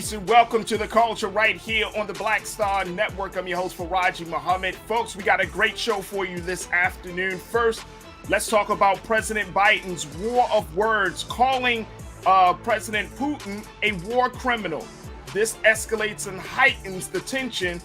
peace, and welcome to The Culture right here on the Black Star Network. I'm your host, Farajii Muhammad. Folks, we got a great show for you this afternoon. First, let's talk about President Biden's war of words, calling President Putin a war criminal. This escalates and heightens the tension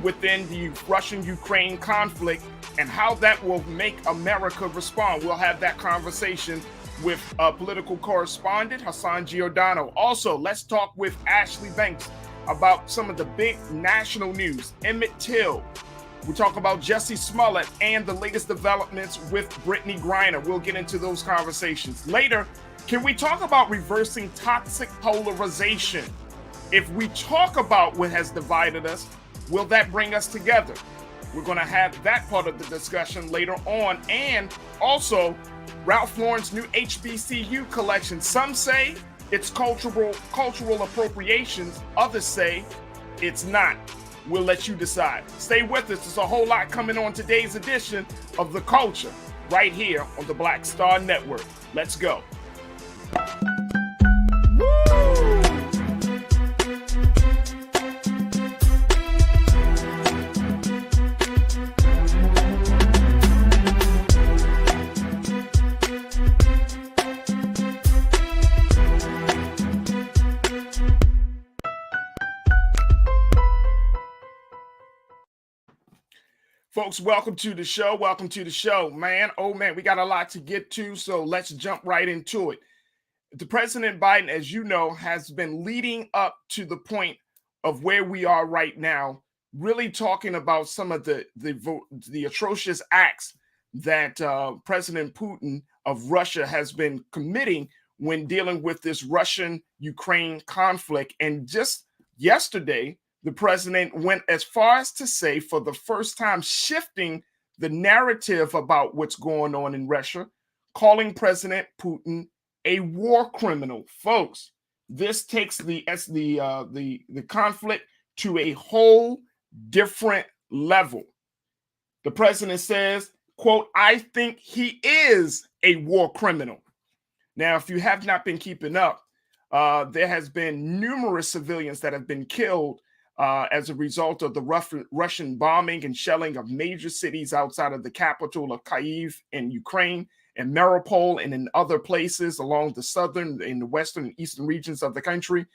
within the Russian-Ukraine conflict and how that will make America respond. We'll have that conversation with political correspondent Hassan Giordano. Also, let's talk with Ashley Banks about some of the big national news. Emmett Till. We talk about Jussie Smollett and the latest developments with Brittany Griner. We'll get into those conversations. Later, can we talk about reversing toxic polarization? If we talk about what has divided us, will that bring us together? We're going to have that part of the discussion later on. And also, Ralph Lauren's new HBCU collection. Some say it's cultural appropriations. Others say it's not. We'll let you decide. Stay with us. There's a whole lot coming on today's edition of The Culture right here on the Black Star Network. Let's go. Folks, welcome to the show. Welcome to the show, man. Oh, man, we got a lot to get to, so let's jump right into it. The President Biden, as you know, has been leading up to the point of where we are right now, really talking about some of the atrocious acts that President Putin of Russia has been committing when dealing with this Russian-Ukraine conflict. And just yesterday, the president went as far as to say, for the first time, shifting the narrative about what's going on in Russia, calling President Putin a war criminal. Folks, this takes the conflict to a whole different level. The president says, quote, "I think he is a war criminal." Now, if you have not been keeping up, there has been numerous civilians that have been killed as a result of the Russian bombing and shelling of major cities outside of the capital of Kyiv in Ukraine, and Mariupol, and in other places along the southern, in the western and eastern regions of the country.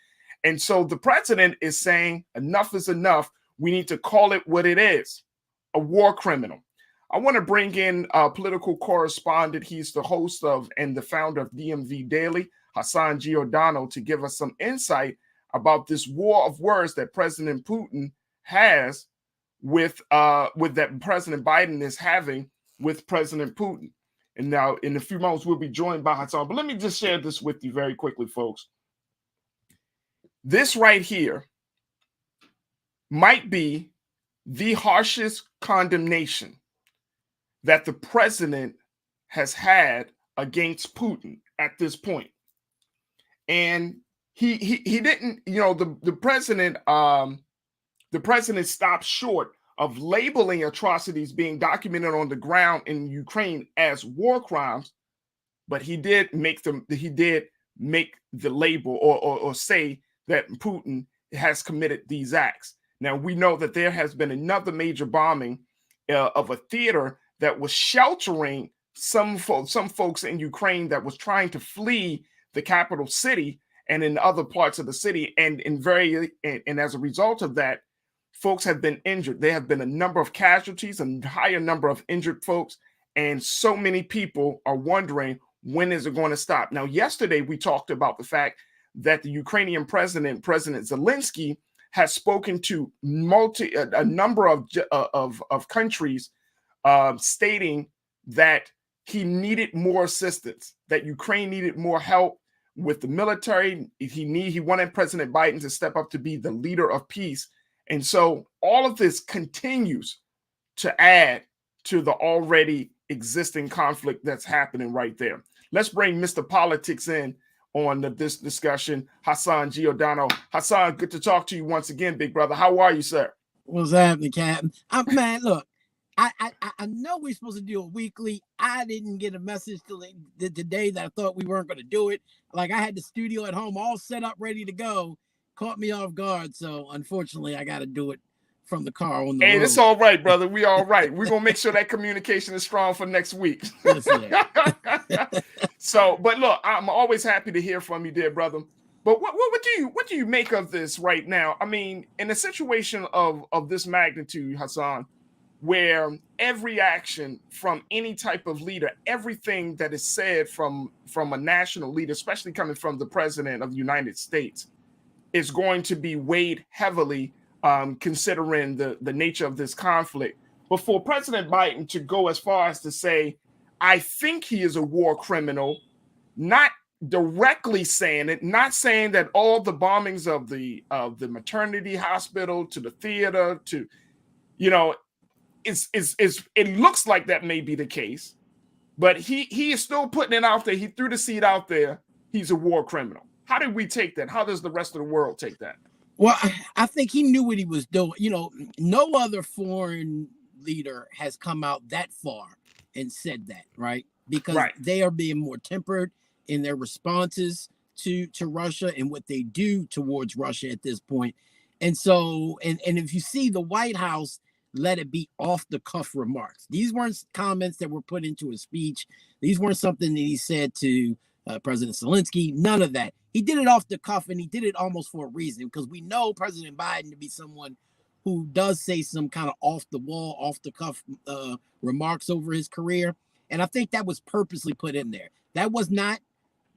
And so the president is saying enough is enough. We need to call it what it is, a war criminal. I want to bring in a political correspondent. He's the host of and the founder of DMV Daily, Hassan Giordano, to give us some insight about this war of words that President Putin has with that President Biden is having with President Putin. And now in a few moments, we'll be joined by Hassan. But let me just share this with you very quickly, folks. This right here might be the harshest condemnation that the president has had against Putin at this point. And he didn't, you know, the president stopped short of labeling atrocities being documented on the ground in Ukraine as war crimes, but he did make the label or say that Putin has committed these acts. Now we know that there has been another major bombing of a theater that was sheltering some folks in Ukraine that was trying to flee the capital city and in other parts of the city, and as a result of that, folks have been injured. There have been a number of casualties, a higher number of injured folks, and so many people are wondering, when is it going to stop? Now, yesterday we talked about the fact that the Ukrainian President Zelensky, has spoken to a number of countries, stating that he needed more assistance, that Ukraine needed more help with the military. He wanted President Biden to step up to be the leader of peace. And so all of this continues to add to the already existing conflict that's happening right there. Let's bring Mr. Politics in on this discussion, Hassan Giordano. Hassan, good to talk to you once again, big brother. How are you, sir? What's happening, Captain? Man, look, I know we're supposed to do it weekly. I didn't get a message till the day that I thought we weren't going to do it. Like, I had the studio at home all set up, ready to go. caught me off guard. So unfortunately, I got to do it from the car on the Hey, road. it's all right, brother. We all right. We're gonna make sure that communication is strong for next week. Yes, yeah. So, but look, I'm always happy to hear from you, dear brother. But what do you make of this right now? I mean, in a situation of this magnitude, Hassan, where every action from any type of leader, everything that is said from a national leader, especially coming from the president of the United States, is going to be weighed heavily, considering the nature of this conflict. But for President Biden to go as far as to say, I think he is a war criminal, not directly saying it, not saying that all the bombings of the maternity hospital to the theater to, you know, it looks like that may be the case, but he is still putting it out there. He threw the seed out there. He's a war criminal. How did we take that? How does the rest of the world take that? Well, I think he knew what he was doing. You know, no other foreign leader has come out that far and said that, right? Because they are being more tempered in their responses to Russia and what they do towards Russia at this point. And so, and if you see the White House, let it be off the cuff remarks. These weren't comments that were put into a speech. These weren't something that he said to President Zelensky. None of that. He did it off the cuff, and he did it almost for a reason, because we know President Biden to be someone who does say some kind of off the wall, off the cuff remarks over his career. And I think that was purposely put in there. That was not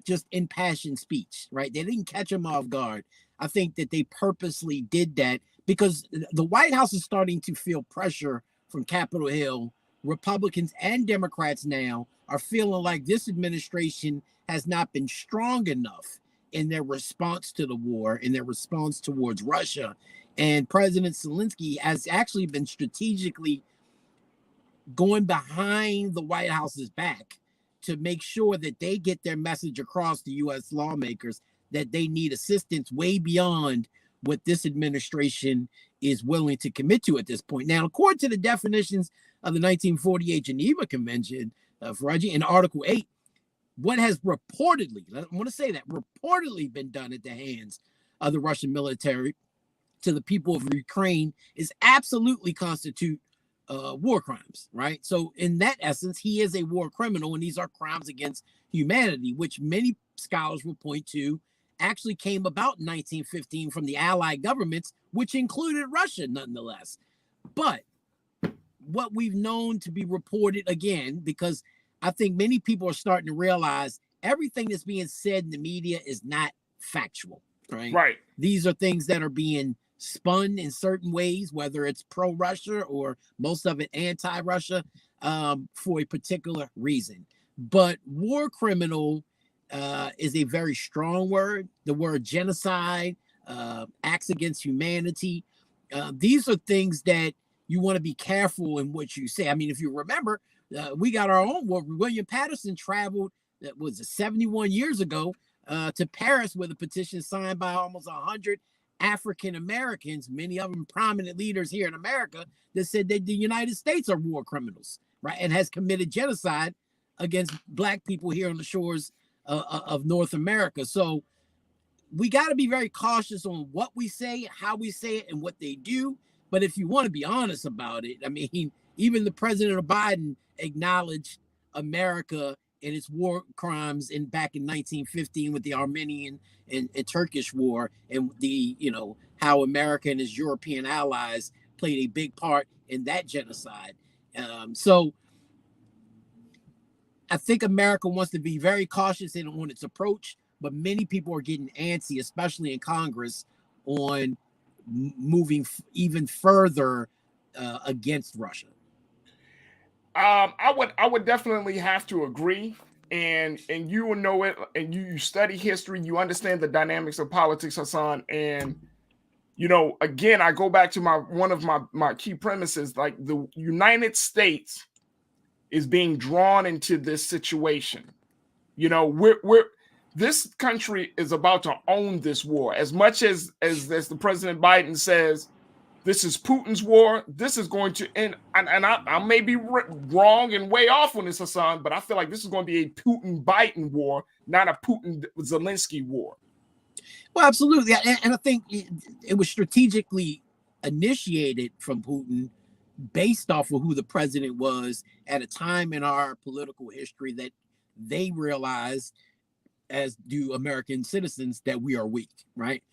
just impassioned speech, right? They didn't catch him off guard. I think that they purposely did that because the White House is starting to feel pressure from Capitol Hill. Republicans and Democrats now are feeling like this administration has not been strong enough in their response to the war, in their response towards Russia. And President Zelensky has actually been strategically going behind the White House's back to make sure that they get their message across to U.S. lawmakers that they need assistance way beyond what this administration is willing to commit to at this point. Now, according to the definitions of the 1948 Geneva Convention, Farajii, in Article 8, what has reportedly, I want to say that, reportedly been done at the hands of the Russian military to the people of Ukraine is absolutely constitute war crimes, right? So in that essence, he is a war criminal, and these are crimes against humanity, which many scholars will point to actually came about in 1915 from the Allied governments, which included Russia nonetheless. But what we've known to be reported, again, because I think many people are starting to realize everything that's being said in the media is not factual, right? Right. These are things that are being spun in certain ways, whether it's pro-Russia or most of it anti-Russia, for a particular reason. But war criminal is a very strong word. The word genocide, acts against humanity. These are things that you want to be careful in what you say. I mean, if you remember, we got our own war. William Patterson traveled, that was 71 years ago, to Paris with a petition signed by almost 100 African Americans, many of them prominent leaders here in America, that said that the United States are war criminals, right? And has committed genocide against Black people here on the shores of North America. So we got to be very cautious on what we say, how we say it, and what they do. But if you want to be honest about it, I mean, even the president of Biden acknowledged America and its war crimes back in 1915 with the Armenian and Turkish war, and the, you know, how America and its European allies played a big part in that genocide. So I think America wants to be very cautious on its approach, but many people are getting antsy, especially in Congress, on moving even further against Russia. I would definitely have to agree, and you will know it, and you study history, you understand the dynamics of politics, Hassan. And you know, again, I go back to one of my key premises, like the United States is being drawn into this situation. You know, this country is about to own this war. As much as the President Biden says this is Putin's war, this is going to end. And I may be wrong and way off on this, Hassan, but I feel like this is going to be a Putin-Biden war, not a Putin-Zelensky war. Well, absolutely. And I think it was strategically initiated from Putin based off of who the president was at a time in our political history that they realized, as do American citizens, that we are weak, right?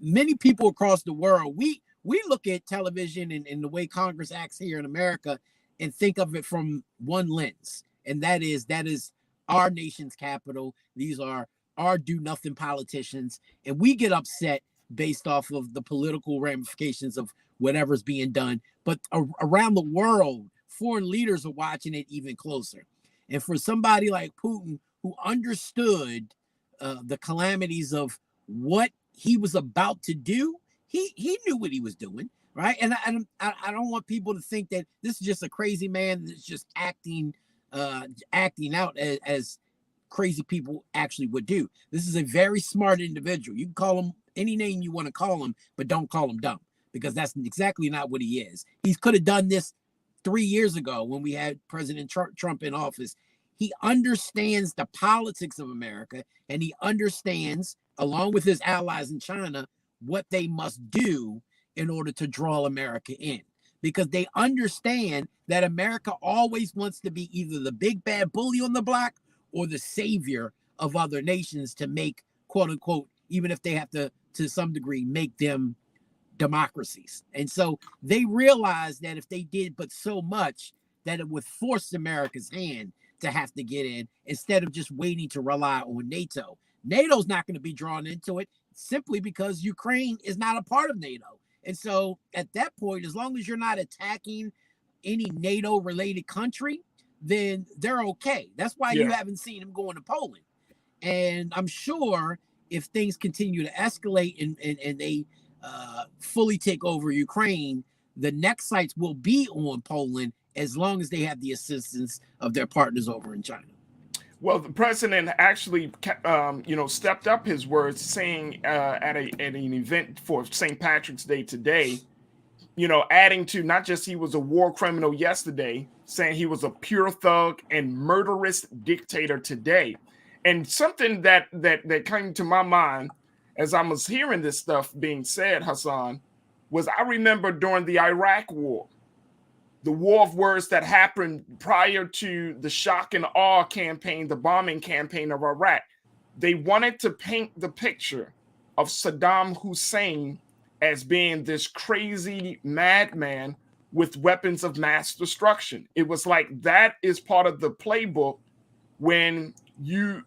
Many people across the world, we look at television and the way Congress acts here in America and think of it from one lens, and that is our nation's capital. These are our do nothing politicians, and we get upset based off of the political ramifications of whatever's being done. But around the world, foreign leaders are watching it even closer. And for somebody like Putin, who understood the calamities of what he was about to do, he knew what he was doing, right? And I don't want people to think that this is just a crazy man that's just acting out as crazy people actually would do. This is a very smart individual. You can call him any name you want to call him, but don't call him dumb, because that's exactly not what he is. He could have done this 3 years ago when we had President Trump in office. He understands the politics of America, and he understands, along with his allies in China, what they must do in order to draw America in, because they understand that America always wants to be either the big bad bully on the block or the savior of other nations to make, quote unquote, even if they have to some degree, make them democracies. And so they realized that if they did but so much, that it would force America's hand to have to get in, instead of just waiting to rely on NATO. NATO's not going to be drawn into it simply because Ukraine is not a part of NATO. And so at that point, as long as you're not attacking any NATO related country, then they're okay. That's why you haven't seen them going to Poland. And I'm sure if things continue to escalate and they fully take over Ukraine, the next sites will be on Poland, as long as they have the assistance of their partners over in China. Well, the president actually, stepped up his words, saying at an event for St. Patrick's Day today, adding to not just he was a war criminal yesterday, saying he was a pure thug and murderous dictator today. And something that came to my mind as I was hearing this stuff being said, Hassan, was I remember during the Iraq War, the war of words that happened prior to the shock and awe campaign, the bombing campaign of Iraq. They wanted to paint the picture of Saddam Hussein as being this crazy madman with weapons of mass destruction. It was like that is part of the playbook when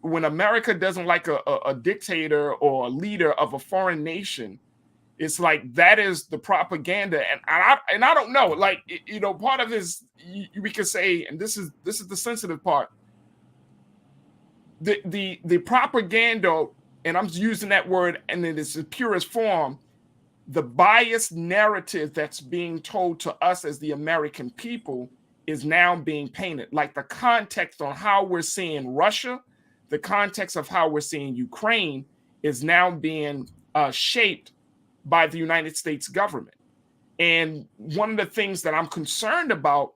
America doesn't like a dictator or a leader of a foreign nation. It's like that is the propaganda, and I don't know. Like, part of this we could say, and this is the sensitive part. The propaganda, and I'm using that word, and in its purest form, the biased narrative that's being told to us as the American people is now being painted. Like the context on how we're seeing Russia, the context of how we're seeing Ukraine is now being shaped by the United States government. And one of the things that I'm concerned about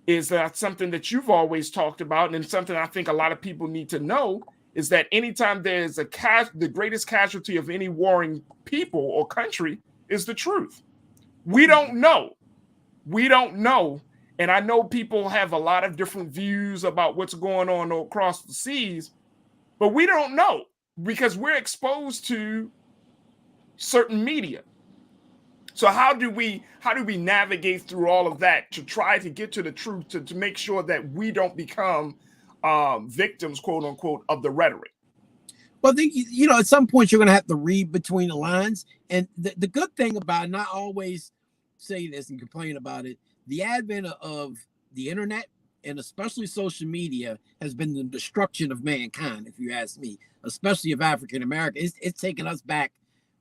is that something that you've always talked about, and something I think a lot of people need to know, is that anytime there's the greatest casualty of any warring people or country is the truth. We don't know. And I know people have a lot of different views about what's going on across the seas, but we don't know because we're exposed to certain media. So how do we navigate through all of that to try to get to the truth, to make sure that we don't become victims, quote unquote, of the rhetoric? Well, I think, at some point you're going to have to read between the lines. And the good thing about it, and I always say this and complain about it, the advent of the internet and especially social media has been the destruction of mankind, if you ask me, especially of African Americans. It's taken us back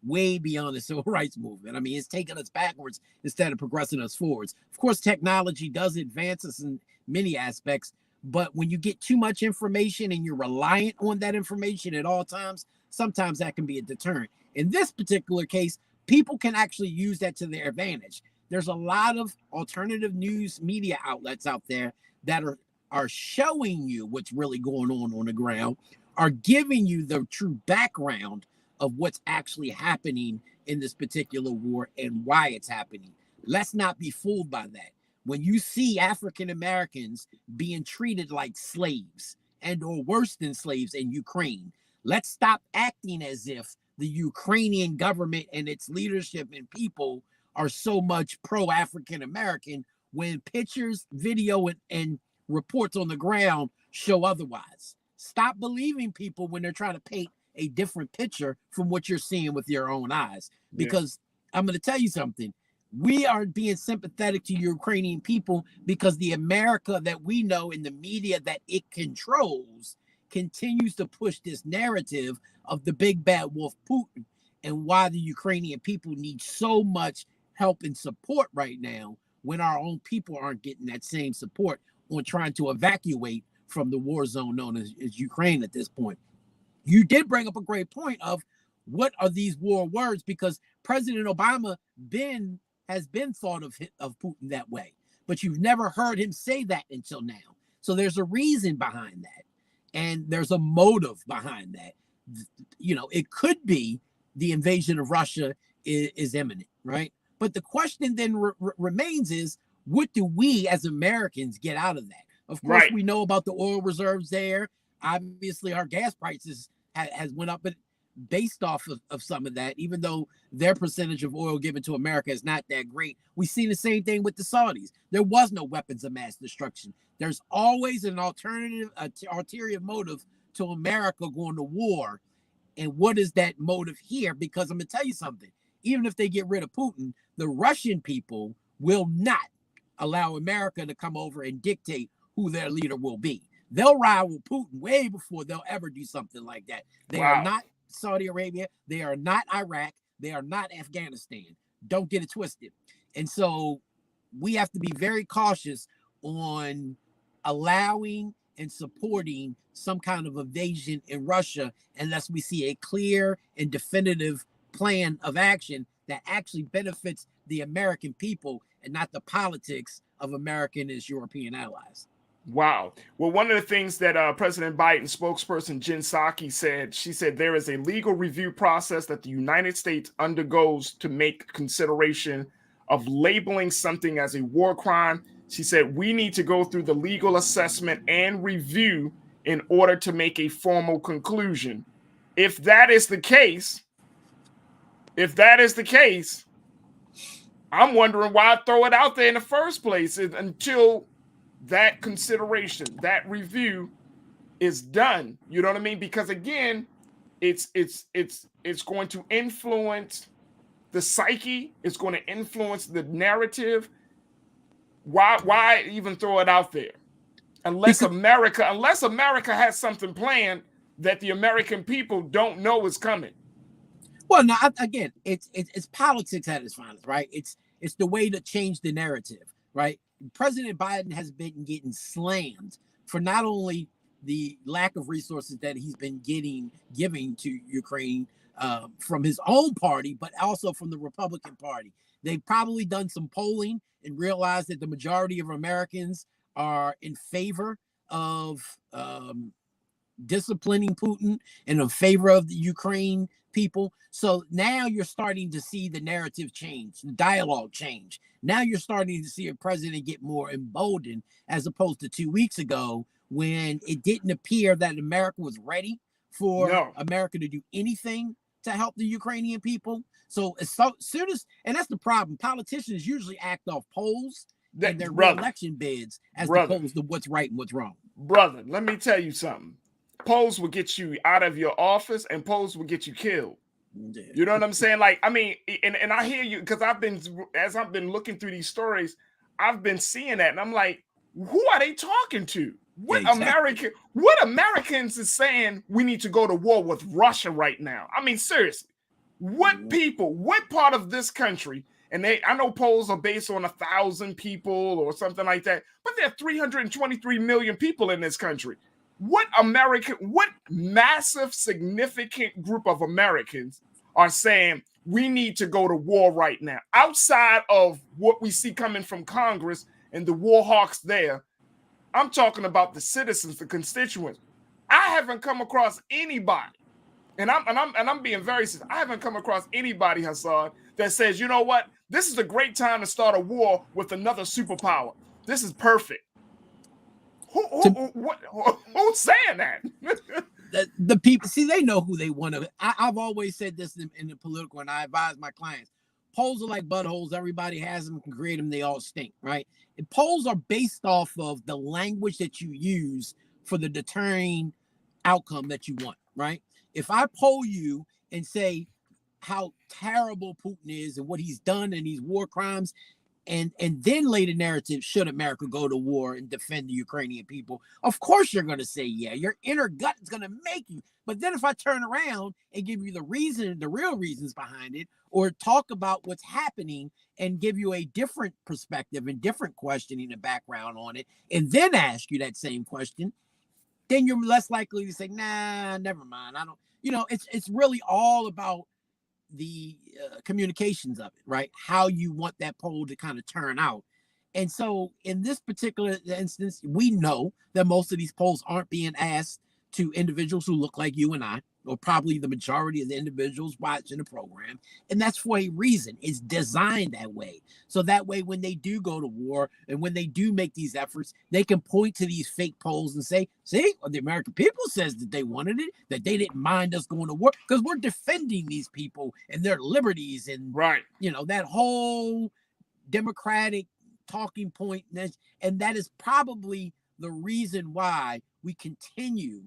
way beyond the civil rights movement. I mean, it's taken us backwards instead of progressing us forwards. Of course, technology does advance us in many aspects, but when you get too much information and you're reliant on that information at all times, sometimes that can be a deterrent. In this particular case, people can actually use that to their advantage. There's a lot of alternative news media outlets out there that are showing you what's really going on the ground, are giving you the true background of what's actually happening in this particular war and why it's happening. Let's not be fooled by that. When you see African Americans being treated like slaves and or worse than slaves in Ukraine, let's stop acting as if the Ukrainian government and its leadership and people are so much pro-African American when pictures, video, and reports on the ground show otherwise. Stop believing people when they're trying to paint a different picture from what you're seeing with your own eyes. Because I'm going to tell you something. We are being sympathetic to Ukrainian people because the America that we know in the media that it controls continues to push this narrative of the big bad wolf Putin and why the Ukrainian people need so much help and support right now when our own people aren't getting that same support on trying to evacuate from the war zone known as Ukraine at this point. You did bring up a great point of what are these war words, because President Obama has been thought of Putin that way, but you've never heard him say that until now. So there's a reason behind that, and there's a motive behind that. You know, it could be the invasion of Russia is imminent, right? But the question then remains is, what do we as Americans get out of that? Of course, we know about the oil reserves there. Obviously, our gas prices has went up, but based off of some of that, even though their percentage of oil given to America is not that great. We've seen the same thing with the Saudis. There was no weapons of mass destruction. There's always an ulterior motive to America going to war. And what is that motive here? Because I'm going to tell you something. Even if they get rid of Putin, the Russian people will not allow America to come over and dictate who their leader will be. They'll ride with Putin way before they'll ever do something like that. They are not Saudi Arabia. They are not Iraq. They are not Afghanistan. Don't get it twisted. And so we have to be very cautious on allowing and supporting some kind of invasion in Russia unless we see a clear and definitive plan of action that actually benefits the American people and not the politics of American and European allies. Wow. Well, one of the things that President Biden spokesperson Jen Psaki said, she said there is a legal review process that the United States undergoes to make consideration of labeling something as a war crime. She said we need to go through the legal assessment and review in order to make a formal conclusion. If that is the case, I'm wondering why throw it out there in the first place until that consideration, that review is done. You know what I mean? Because again, it's going to influence the psyche. It's going to influence the narrative. Why even throw it out there? Unless America has something planned that the American people don't know is coming. Well, now again, it's politics at its finest, right? It's the way to change the narrative, right? President Biden has been getting slammed for not only the lack of resources that he's been giving to Ukraine from his own party, but also from the Republican Party. They've probably done some polling and realized that the majority of Americans are in favor of disciplining Putin and in favor of the Ukraine people. So now you're starting to see the narrative change, the dialogue change. Now you're starting to see a president get more emboldened as opposed to 2 weeks ago when it didn't appear that America was ready for America to do anything to help the Ukrainian people. So as soon as, and that's the problem, politicians usually act off polls and their re-election bids as opposed to what's right and what's wrong. Brother, let me tell you something. Polls will get you out of your office and polls will get you killed. Yeah. You know what I'm saying? Like, I mean, and I hear you because as I've been looking through these stories, I've been seeing that and I'm like, who are they talking to? What Americans is saying we need to go to war with Russia right now? I mean, seriously, what people, what part of this country, and I know polls are based on 1,000 people or something like that, but there are 323 million people in this country. What massive, significant group of Americans are saying we need to go to war right now? Outside of what we see coming from Congress and the war hawks there, I'm talking about the citizens, the constituents. I haven't come across anybody, And I'm being very serious. I haven't come across anybody, Hassan, that says, you know what, this is a great time to start a war with another superpower. This is perfect. Who's saying that? The people, see, they know who they want to. I've always said this in the political, and I advise my clients. Polls are like buttholes. Everybody has them, can create them. They all stink, right? And polls are based off of the language that you use for the deterring outcome that you want, right? If I poll you and say how terrible Putin is and what he's done and these war crimes, and then lay the narrative, should America go to war and defend the Ukrainian people? Of course you're going to say yeah. Your inner gut is going to make you. But then if I turn around and give you the reason, the real reasons behind it, or talk about what's happening and give you a different perspective and different questioning and background on it, and then ask you that same question, then you're less likely to say, nah, never mind. I don't, it's really all about the communications of it, right? How you want that poll to kind of turn out. And so in this particular instance, we know that most of these polls aren't being asked to individuals who look like you and I, or probably the majority of the individuals watching the program. And that's for a reason. It's designed that way. So that way, when they do go to war and when they do make these efforts, they can point to these fake polls and say, see, well, the American people says that they wanted it, that they didn't mind us going to war, because we're defending these people and their liberties and, right, that whole democratic talking point. And that is probably the reason why we continue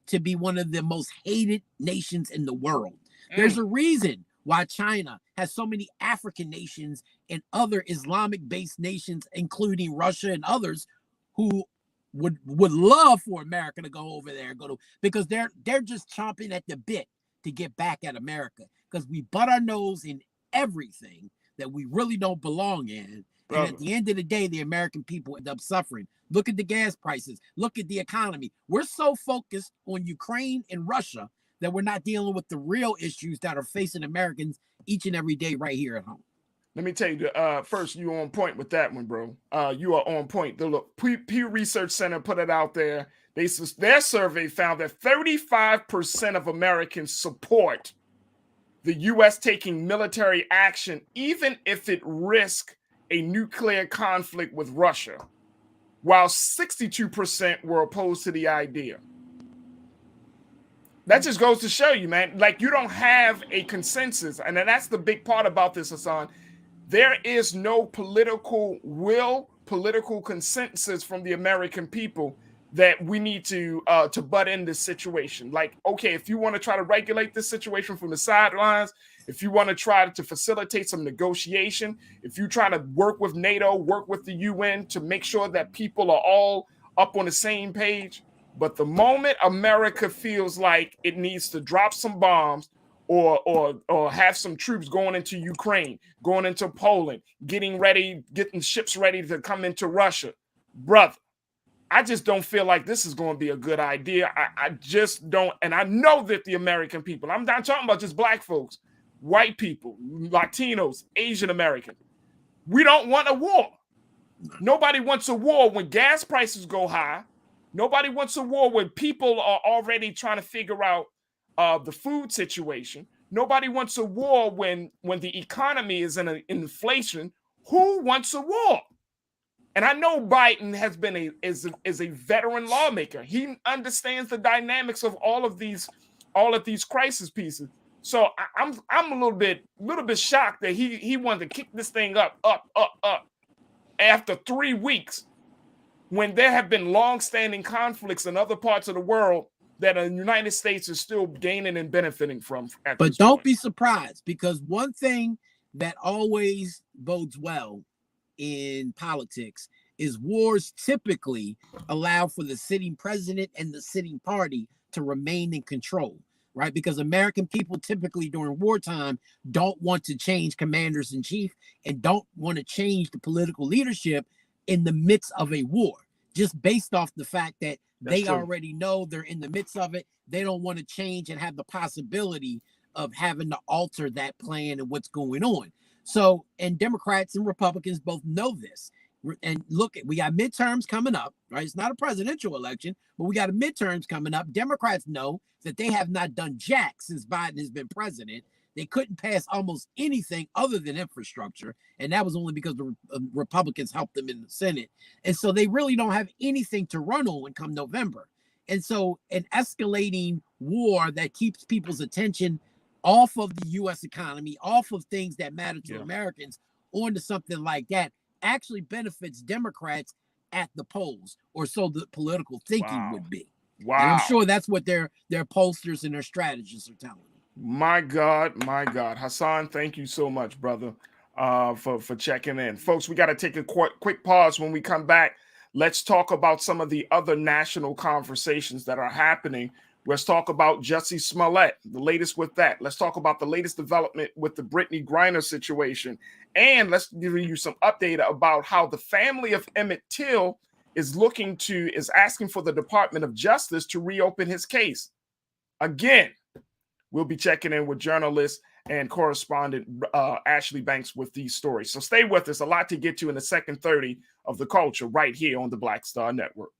to be one of the most hated nations in the world. There's a reason why China has so many African nations and other Islamic-based nations, including Russia and others, who would love for America to go over there and because they're just chomping at the bit to get back at America, because we butt our nose in everything that we really don't belong in. And at the end of the day, the American people end up suffering. Look at the gas prices. Look at the economy. We're so focused on Ukraine and Russia that we're not dealing with the real issues that are facing Americans each and every day right here at home. Let me tell you, first, you on point with that one, bro. You are on point. The Pew Research Center put it out there. Their survey found that 35% of Americans support the U.S. taking military action, even if it risks a nuclear conflict with Russia, while 62% were opposed to the idea. That just goes to show you, man, like, you don't have a consensus. And that's the big part about this, Hassan. There is no political will, political consensus from the American people that we need to butt in this situation. Like, okay, if you want to try to regulate this situation from the sidelines, if you want to try to facilitate some negotiation, if you try to work with NATO, work with the UN to make sure that people are all up on the same page. But the moment America feels like it needs to drop some bombs or have some troops going into Ukraine, going into Poland, getting ships ready to come into Russia, brother, I just don't feel like this is going to be a good idea. I just don't. And I know that the American people, I'm not talking about just black folks, white people, Latinos, Asian Americans, we don't want a war. Nobody wants a war when gas prices go high. Nobody wants a war when people are already trying to figure out the food situation. Nobody wants a war when the economy is in inflation. Who wants a war? And I know Biden has been is a veteran lawmaker. He understands the dynamics of all of these crisis pieces. So I'm a little bit shocked that he wanted to kick this thing up after 3 weeks, when there have been long-standing conflicts in other parts of the world that the United States is still gaining and benefiting from. But don't be surprised, because one thing that always bodes well in politics is wars typically allow for the sitting president and the sitting party to remain in control, right? Because American people typically during wartime don't want to change commanders in chief and don't want to change the political leadership in the midst of a war, just based off the fact that they already know they're in the midst of it. They don't want to change and have the possibility of having to alter that plan and what's going on. So, and Democrats and Republicans both know this. And look, we got midterms coming up, right? It's not a presidential election, but we got a midterms coming up. Democrats know that they have not done jack since Biden has been president. They couldn't pass almost anything other than infrastructure. And that was only because the Republicans helped them in the Senate. And so they really don't have anything to run on come November. And so an escalating war that keeps people's attention off of the U.S. economy, off of things that matter to Americans, onto something like that actually benefits Democrats at the polls, or so the political thinking would be. Wow. And I'm sure that's what their pollsters and their strategists are telling them. My God. Hassan, thank you so much, brother, for checking in. Folks, we got to take a quick pause. When we come back, let's talk about some of the other national conversations that are happening. Let's talk about Jussie Smollett, the latest with that. Let's talk about the latest development with the Brittany Griner situation. And let's give you some update about how the family of Emmett Till is asking for the Department of Justice to reopen his case. Again, we'll be checking in with journalist and correspondent Ashley Banks with these stories. So stay with us. A lot to get to in the second 30 of The Culture right here on the Black Star Network.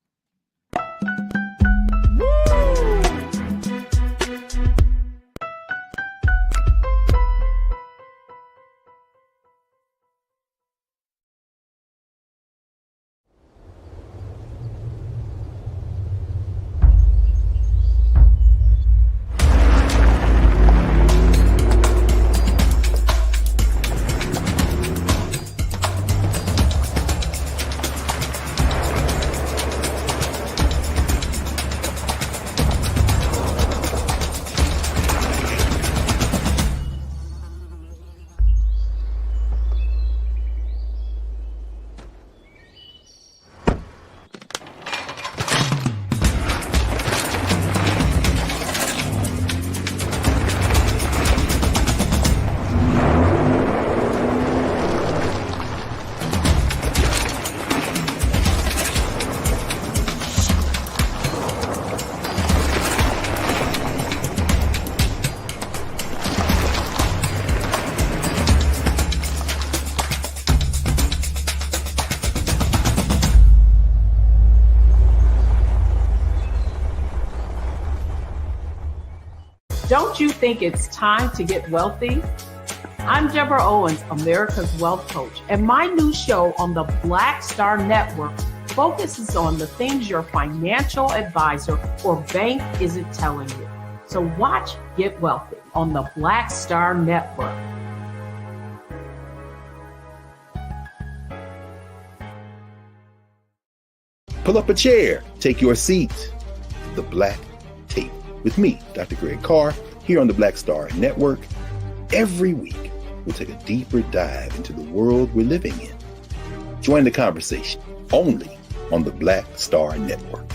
Don't you think it's time to get wealthy? I'm Deborah Owens, America's Wealth Coach, and my new show on the Black Star Network focuses on the things your financial advisor or bank isn't telling you. So watch Get Wealthy on the Black Star Network. Pull up a chair, take your seat. The Black Tape with me, Dr. Greg Carr, here on the Black Star Network. Every week, we'll take a deeper dive into the world we're living in. Join the conversation only on the Black Star Network.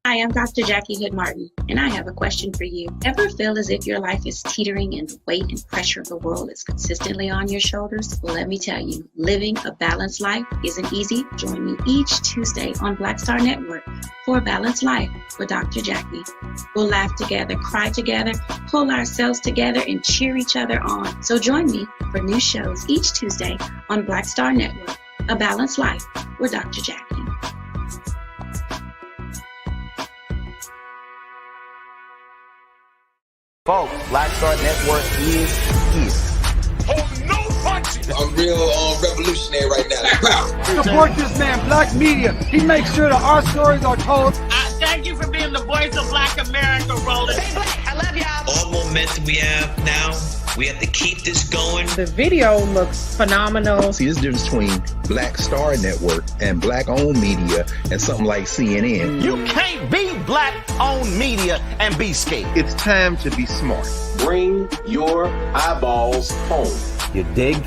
Hi, I'm Dr. Jackie Hood Martin, and I have a question for you. Ever feel as if your life is teetering and the weight and pressure of the world is consistently on your shoulders? Well, let me tell you, living a balanced life isn't easy. Join me each Tuesday on Black Star Network for A Balanced Life with Dr. Jackie. We'll laugh together, cry together, pull ourselves together, and cheer each other on. So join me for new shows each Tuesday on Black Star Network, A Balanced Life with Dr. Jackie. Folks, Black Star Network is here. Oh, no punches! I'm real revolutionary right now. Support this man, Black Media. He makes sure that our stories are told. Thank you for being the voice of Black America, Roland. Stay black. I love y'all. All momentum we have now, we have to keep this going. The video looks phenomenal. See, there's a difference between Black Star Network and Black-owned media and something like CNN. You can't be Black-owned media and be scared. It's time to be smart. Bring your eyeballs home. You dig?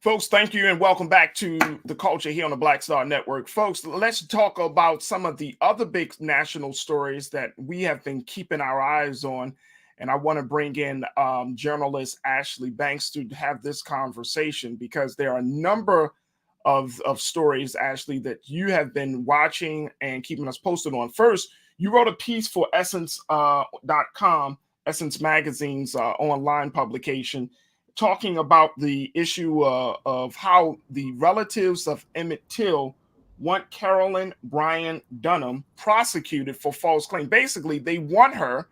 Folks, thank you and welcome back to The Culture here on the Black Star Network. Folks, let's talk about some of the other big national stories that we have been keeping our eyes on. And I want to bring in journalist Ashley Banks to have this conversation because there are a number of stories, Ashley, that you have been watching and keeping us posted on. First, you wrote a piece for Essence.com, Essence Magazine's online publication, talking about the issue of how the relatives of Emmett Till want Carolyn Bryant Dunham prosecuted for false claim. Basically, they want her.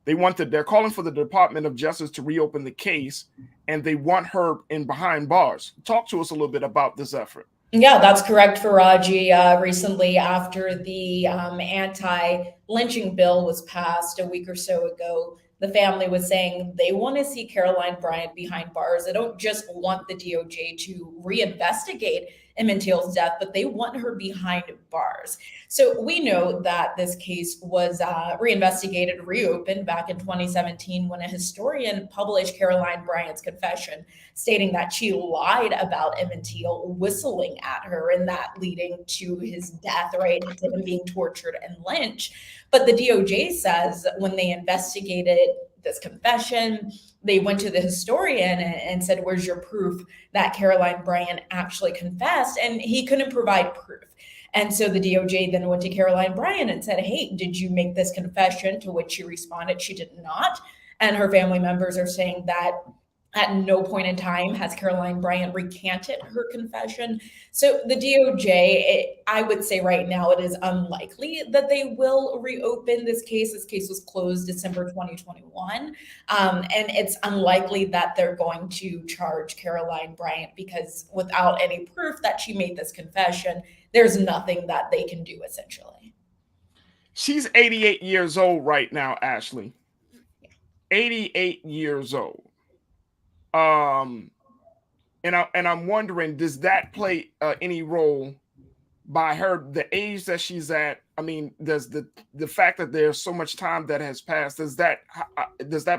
They're calling for the Department of Justice to reopen the case, and they want her in behind bars. Talk to us a little bit about this effort. Yeah, that's correct, Farajii. Recently, after the anti-lynching bill was passed a week or so ago, the family was saying they want to see Caroline Bryant behind bars. They don't just want the DOJ to reinvestigate Emmett Till's death, but they want her behind bars. So we know that this case was reinvestigated, reopened back in 2017 when a historian published Caroline Bryant's confession, stating that she lied about Emmett Till whistling at her, and that leading to his death, right, to him being tortured and lynched. But the DOJ says when they investigated this confession, they went to the historian and said, where's your proof that Caroline Bryant actually confessed? And he couldn't provide proof. And so the DOJ then went to Caroline Bryant and said, hey, did you make this confession? To which she responded, she did not. And her family members are saying that at no point in time has Caroline Bryant recanted her confession. So the DOJ, I would say right now, it is unlikely that they will reopen this case. This case was closed December 2021. And it's unlikely that they're going to charge Caroline Bryant because without any proof that she made this confession, there's nothing that they can do essentially. She's 88 years old right now, Ashley. 88 years old. And I'm wondering, does that play any role by her, the age that she's at? I mean, does the fact that there's so much time that has passed, does that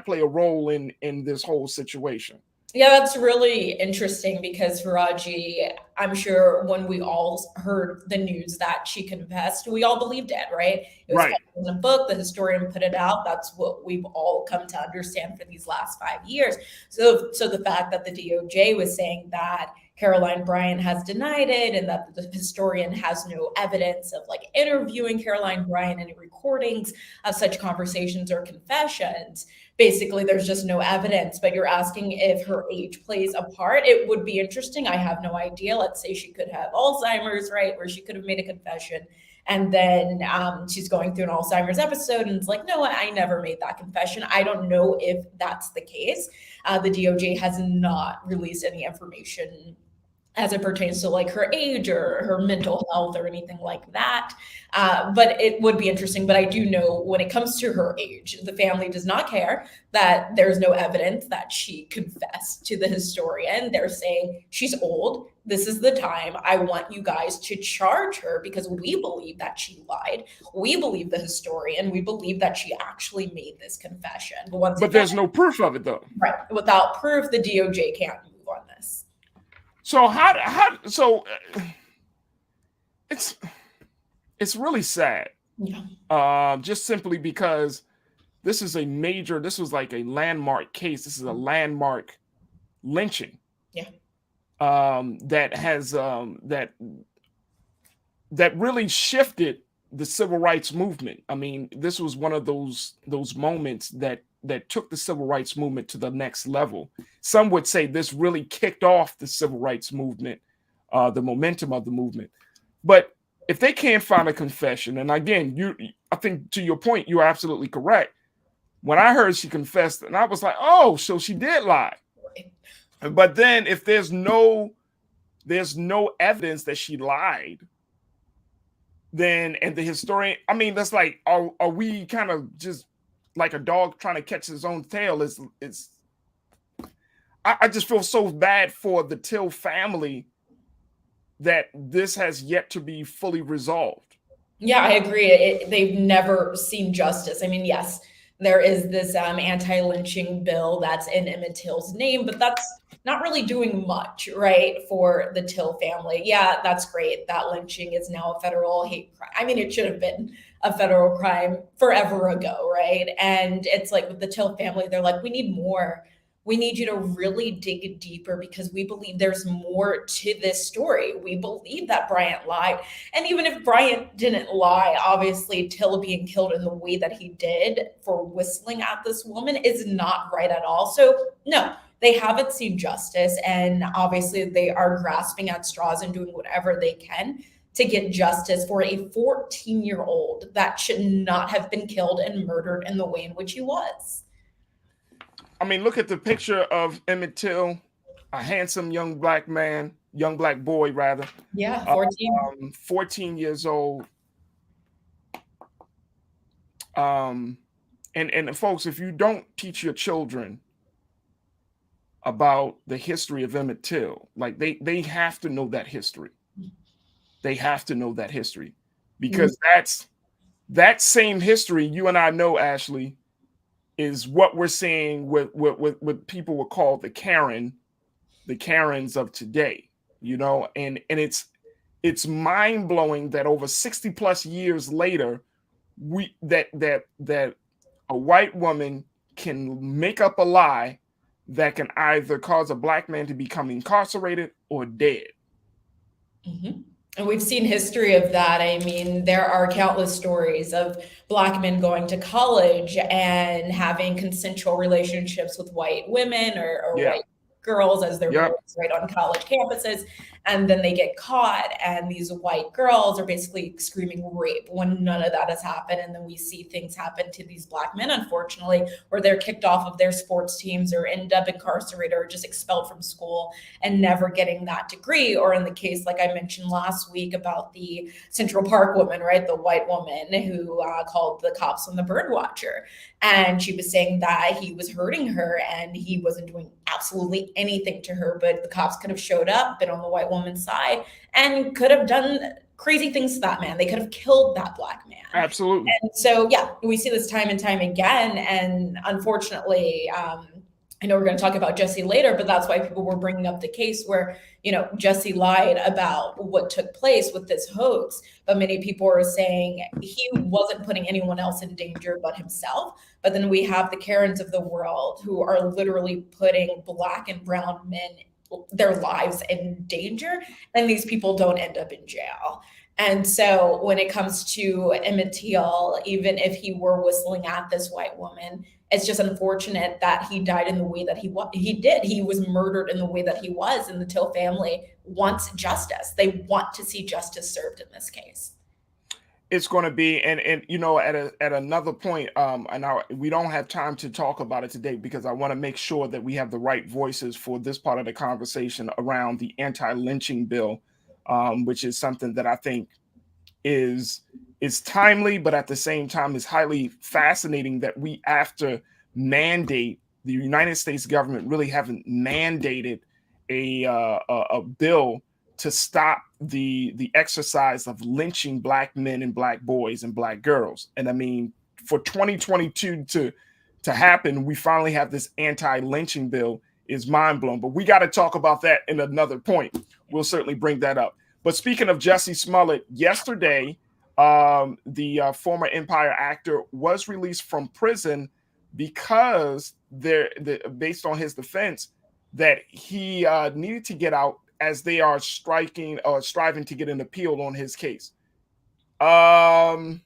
play a role in this whole situation? Yeah, that's really interesting because Farajii, I'm sure when we all heard the news that she confessed, we all believed it, right? It was in the book, the historian put it out. That's what we've all come to understand for these last 5 years. So the fact that the DOJ was saying that Caroline Bryant has denied it and that the historian has no evidence of like interviewing Caroline Bryant, any recordings of such conversations or confessions. Basically, there's just no evidence, but you're asking if her age plays a part. It would be interesting. I have no idea. Let's say she could have Alzheimer's, right? Where she could have made a confession. And then she's going through an Alzheimer's episode and it's like, no, I never made that confession. I don't know if that's the case. The DOJ has not released any information as it pertains to like her age or her mental health or anything like that. But it would be interesting. But I do know when it comes to her age, the family does not care that there's no evidence that she confessed to the historian. They're saying she's old. This is the time. I want you guys to charge her because we believe that she lied. We believe the historian. We believe that she actually made this confession. But there's no proof of it though. Right. Without proof, the DOJ can't move on this. So it's really sad. Yeah. Just simply because this was like a landmark case. This is a landmark lynching. Yeah. That has that really shifted the civil rights movement. I mean, this was one of those moments that took the civil rights movement to the next level. Some would say this really kicked off the civil rights movement, the momentum of the movement. But if they can't find a confession, and again, I think to your point, you're absolutely correct. When I heard she confessed, and I was like, oh, so she did lie. But then if there's no evidence that she lied, then, and the historian, I mean, that's like, are we kind of just like a dog trying to catch his own tail? I just feel so bad for the Till family that this has yet to be fully resolved. Yeah, I agree. They've never seen justice. I mean, yes, there is this anti-lynching bill that's in Emmett Till's name, but that's not really doing much, right, for the Till family. Yeah, that's great. That lynching is now a federal hate crime. I mean, it should have been a federal crime forever ago, right? And it's like with the Till family, they're like, we need more. We need you to really dig deeper because we believe there's more to this story. We believe that Bryant lied. And even if Bryant didn't lie, obviously Till being killed in the way that he did for whistling at this woman is not right at all. So no, they haven't seen justice. And obviously they are grasping at straws and doing whatever they can to get justice for a 14-year-old that should not have been killed and murdered in the way in which he was. I mean, look at the picture of Emmett Till, a handsome young black man, young black boy, rather. Yeah, 14. 14 years old. And folks, if you don't teach your children about the history of Emmett Till, like they have to know that history. They have to know that history because that's that same history you and I know, Ashley, is what we're seeing with people would call the Karens of today, you know, and it's mind-blowing that over 60 plus years later, that a white woman can make up a lie that can either cause a black man to become incarcerated or dead. Mm-hmm. And we've seen history of that. I mean, there are countless stories of Black men going to college and having consensual relationships with white women or white girls as they're right on college campuses. And then they get caught and these white girls are basically screaming rape when none of that has happened. And then we see things happen to these Black men, unfortunately, where they're kicked off of their sports teams or end up incarcerated or just expelled from school and never getting that degree. Or in the case, like I mentioned last week about the Central Park woman, right? The white woman who called the cops on the bird watcher. And she was saying that he was hurting her and he wasn't doing absolutely anything to her, but the cops could have showed up, been on the white woman's side, and could have done crazy things to that man. They could have killed that Black man. Absolutely. And so, yeah, we see this time and time again. And unfortunately, I know we're going to talk about Jussie later, but that's why people were bringing up the case where, you know, Jussie lied about what took place with this hoax. But many people are saying he wasn't putting anyone else in danger but himself. But then we have the Karens of the world who are literally putting Black and brown men, their lives in danger. And these people don't end up in jail. And so when it comes to Emmett Till, even if he were whistling at this white woman, it's just unfortunate that he died in the way that he did. He was murdered in the way that he was, and the Till family wants justice. They want to see justice served in this case. It's going to be, and you know, at another point, and we don't have time to talk about it today because I want to make sure that we have the right voices for this part of the conversation around the anti-lynching bill, which is something that I think is timely, but at the same time is highly fascinating that we, after mandate, the United States government really haven't mandated a bill to stop the exercise of lynching Black men and Black boys and Black girls. And I mean, for 2022 to happen, we finally have this anti-lynching bill is mind blowing. But we got to talk about that in another point. We'll certainly bring that up. But speaking of Jussie Smollett, yesterday, the former Empire actor was released from prison because based on his defense that he needed to get out as they are striving to get an appeal on his case. I'm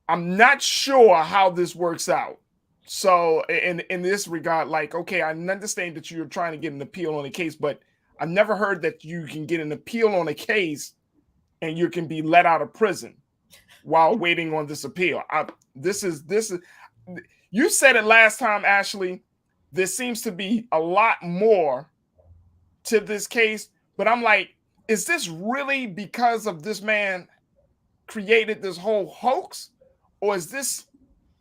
not sure how this works out. So in this regard, like, okay, I understand that you're trying to get an appeal on a case, but I've never heard that you can get an appeal on a case and you can be let out of prison while waiting on this appeal. This is you said it last time, Ashley. There seems to be a lot more to this case, but I'm like, is this really because of this man created this whole hoax, or is this,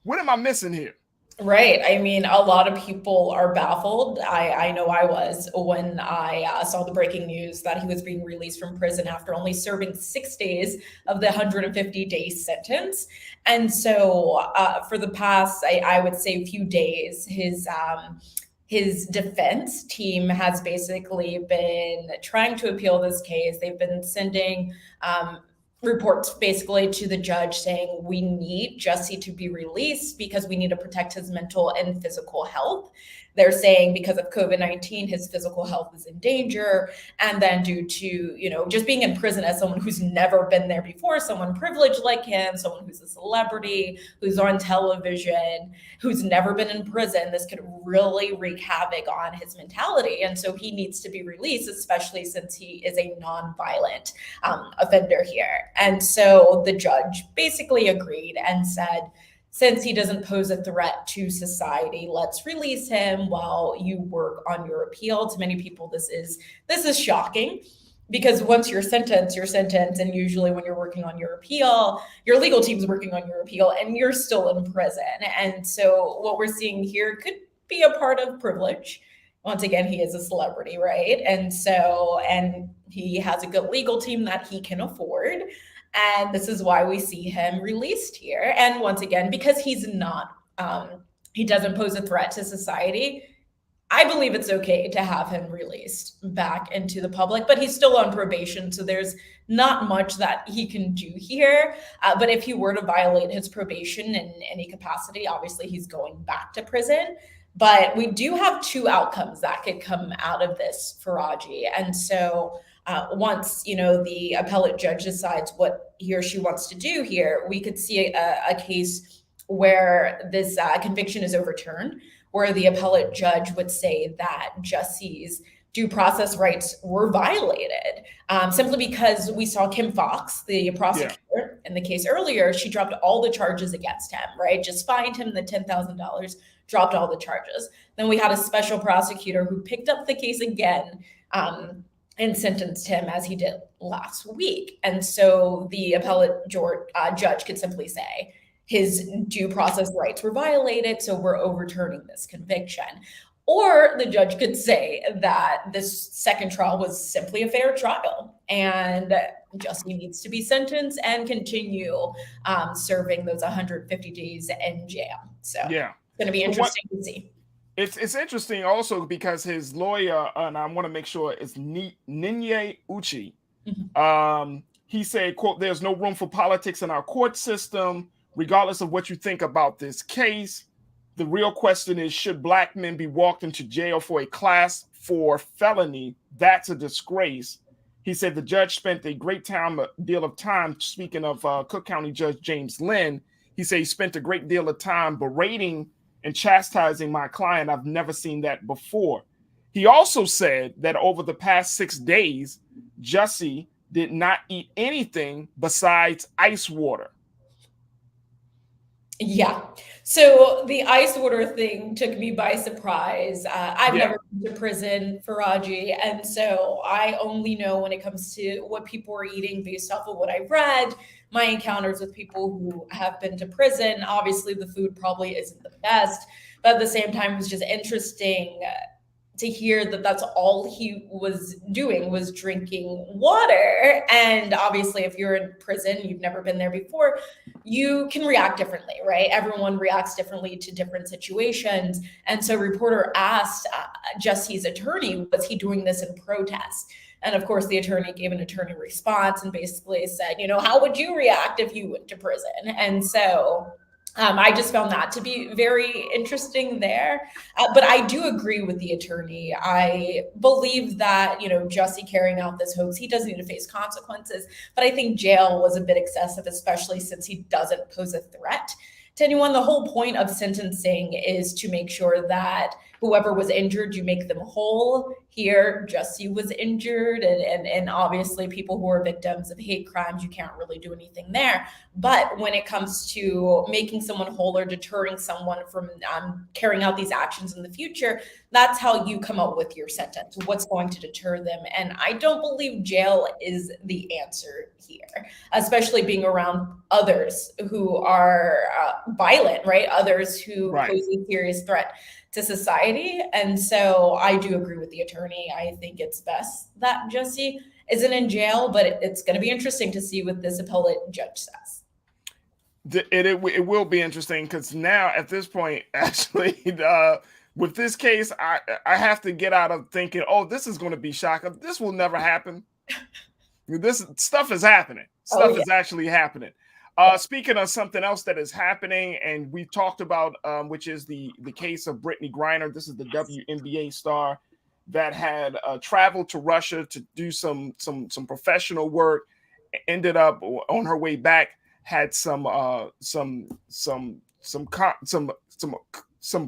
what am I missing here? Right. I mean, a lot of people are baffled. I know I was when I saw the breaking news that he was being released from prison after only serving 6 days of the 150-day sentence. And so for the past, I would say, few days, his defense team has basically been trying to appeal this case. They've been sending reports basically to the judge saying we need Jussie to be released because we need to protect his mental and physical health. They're saying because of COVID-19, his physical health is in danger. And then due to, just being in prison as someone who's never been there before, someone privileged like him, someone who's a celebrity, who's on television, who's never been in prison, this could really wreak havoc on his mentality. And so he needs to be released, especially since he is a nonviolent offender here. And so the judge basically agreed and said, since he doesn't pose a threat to society, let's release him while you work on your appeal. To many people, this is shocking because once you're sentenced, and usually when you're working on your appeal, your legal team's working on your appeal and you're still in prison. And so what we're seeing here could be a part of privilege. Once again, he is a celebrity, right? And he has a good legal team that he can afford. And this is why we see him released here. And once again, because he's not, he doesn't pose a threat to society, I believe it's okay to have him released back into the public, but he's still on probation. So there's not much that he can do here. But if he were to violate his probation in any capacity, obviously he's going back to prison. But we do have two outcomes that could come out of this, Farajii. And so once, the appellate judge decides what he or she wants to do here, we could see a case where this conviction is overturned, where the appellate judge would say that Jussie's due process rights were violated, simply because we saw Kim Fox, the prosecutor in the case earlier, she dropped all the charges against him, right? Just fined him the $10,000, dropped all the charges. Then we had a special prosecutor who picked up the case again, and sentenced him as he did last week. And so the appellate judge could simply say his due process rights were violated, so we're overturning this conviction. Or the judge could say that this second trial was simply a fair trial and Jussie needs to be sentenced and continue serving those 150 days in jail. So it's going to be interesting to see. It's interesting also because his lawyer, and I want to make sure it's Ninye Uchi. He said, quote, "There's no room for politics in our court system, regardless of what you think about this case. The real question is, should Black men be walked into jail for a class 4 felony? That's a disgrace." He said the judge spent a great deal of time, speaking of Cook County Judge James Lynn, he said he spent a great deal of time berating and chastising my client. I've never seen that before. He also said that over the past 6 days, Jussie did not eat anything besides ice water. Yeah. So the ice water thing took me by surprise. I've never been to prison, Farajii, and so I only know when it comes to what people are eating based off of what I've read, my encounters with people who have been to prison. Obviously, the food probably isn't the best, but at the same time, it was just interesting to hear that that's all he was doing was drinking water. And obviously, if you're in prison, you've never been there before, you can react differently, right? Everyone reacts differently to different situations. And so reporter asked Jussie's attorney, was he doing this in protest? And of course, the attorney gave an attorney response and basically said, how would you react if you went to prison? And so I just found that to be very interesting there. But I do agree with the attorney. I believe that, Jussie carrying out this hoax, he does need to face consequences. But I think jail was a bit excessive, especially since he doesn't pose a threat to anyone. The whole point of sentencing is to make sure that whoever was injured, you make them whole. Here, Jussie was injured, and obviously people who are victims of hate crimes, you can't really do anything there. But when it comes to making someone whole or deterring someone from carrying out these actions in the future, that's how you come up with your sentence, what's going to deter them. And I don't believe jail is the answer here, especially being around others who are violent, right? Others who pose a serious threat to society. And so I do agree with the attorney. I think it's best that Jussie isn't in jail, but it's going to be interesting to see what this appellate judge says. It will be interesting because now at this point, actually, with this case, I have to get out of thinking, oh, this is going to be shocking. This will never happen. This stuff is happening. Stuff is actually happening. Speaking of something else that is happening, and we talked about, which is the case of Brittany Griner. This is the WNBA star that had traveled to Russia to do some professional work. Ended up on her way back, had some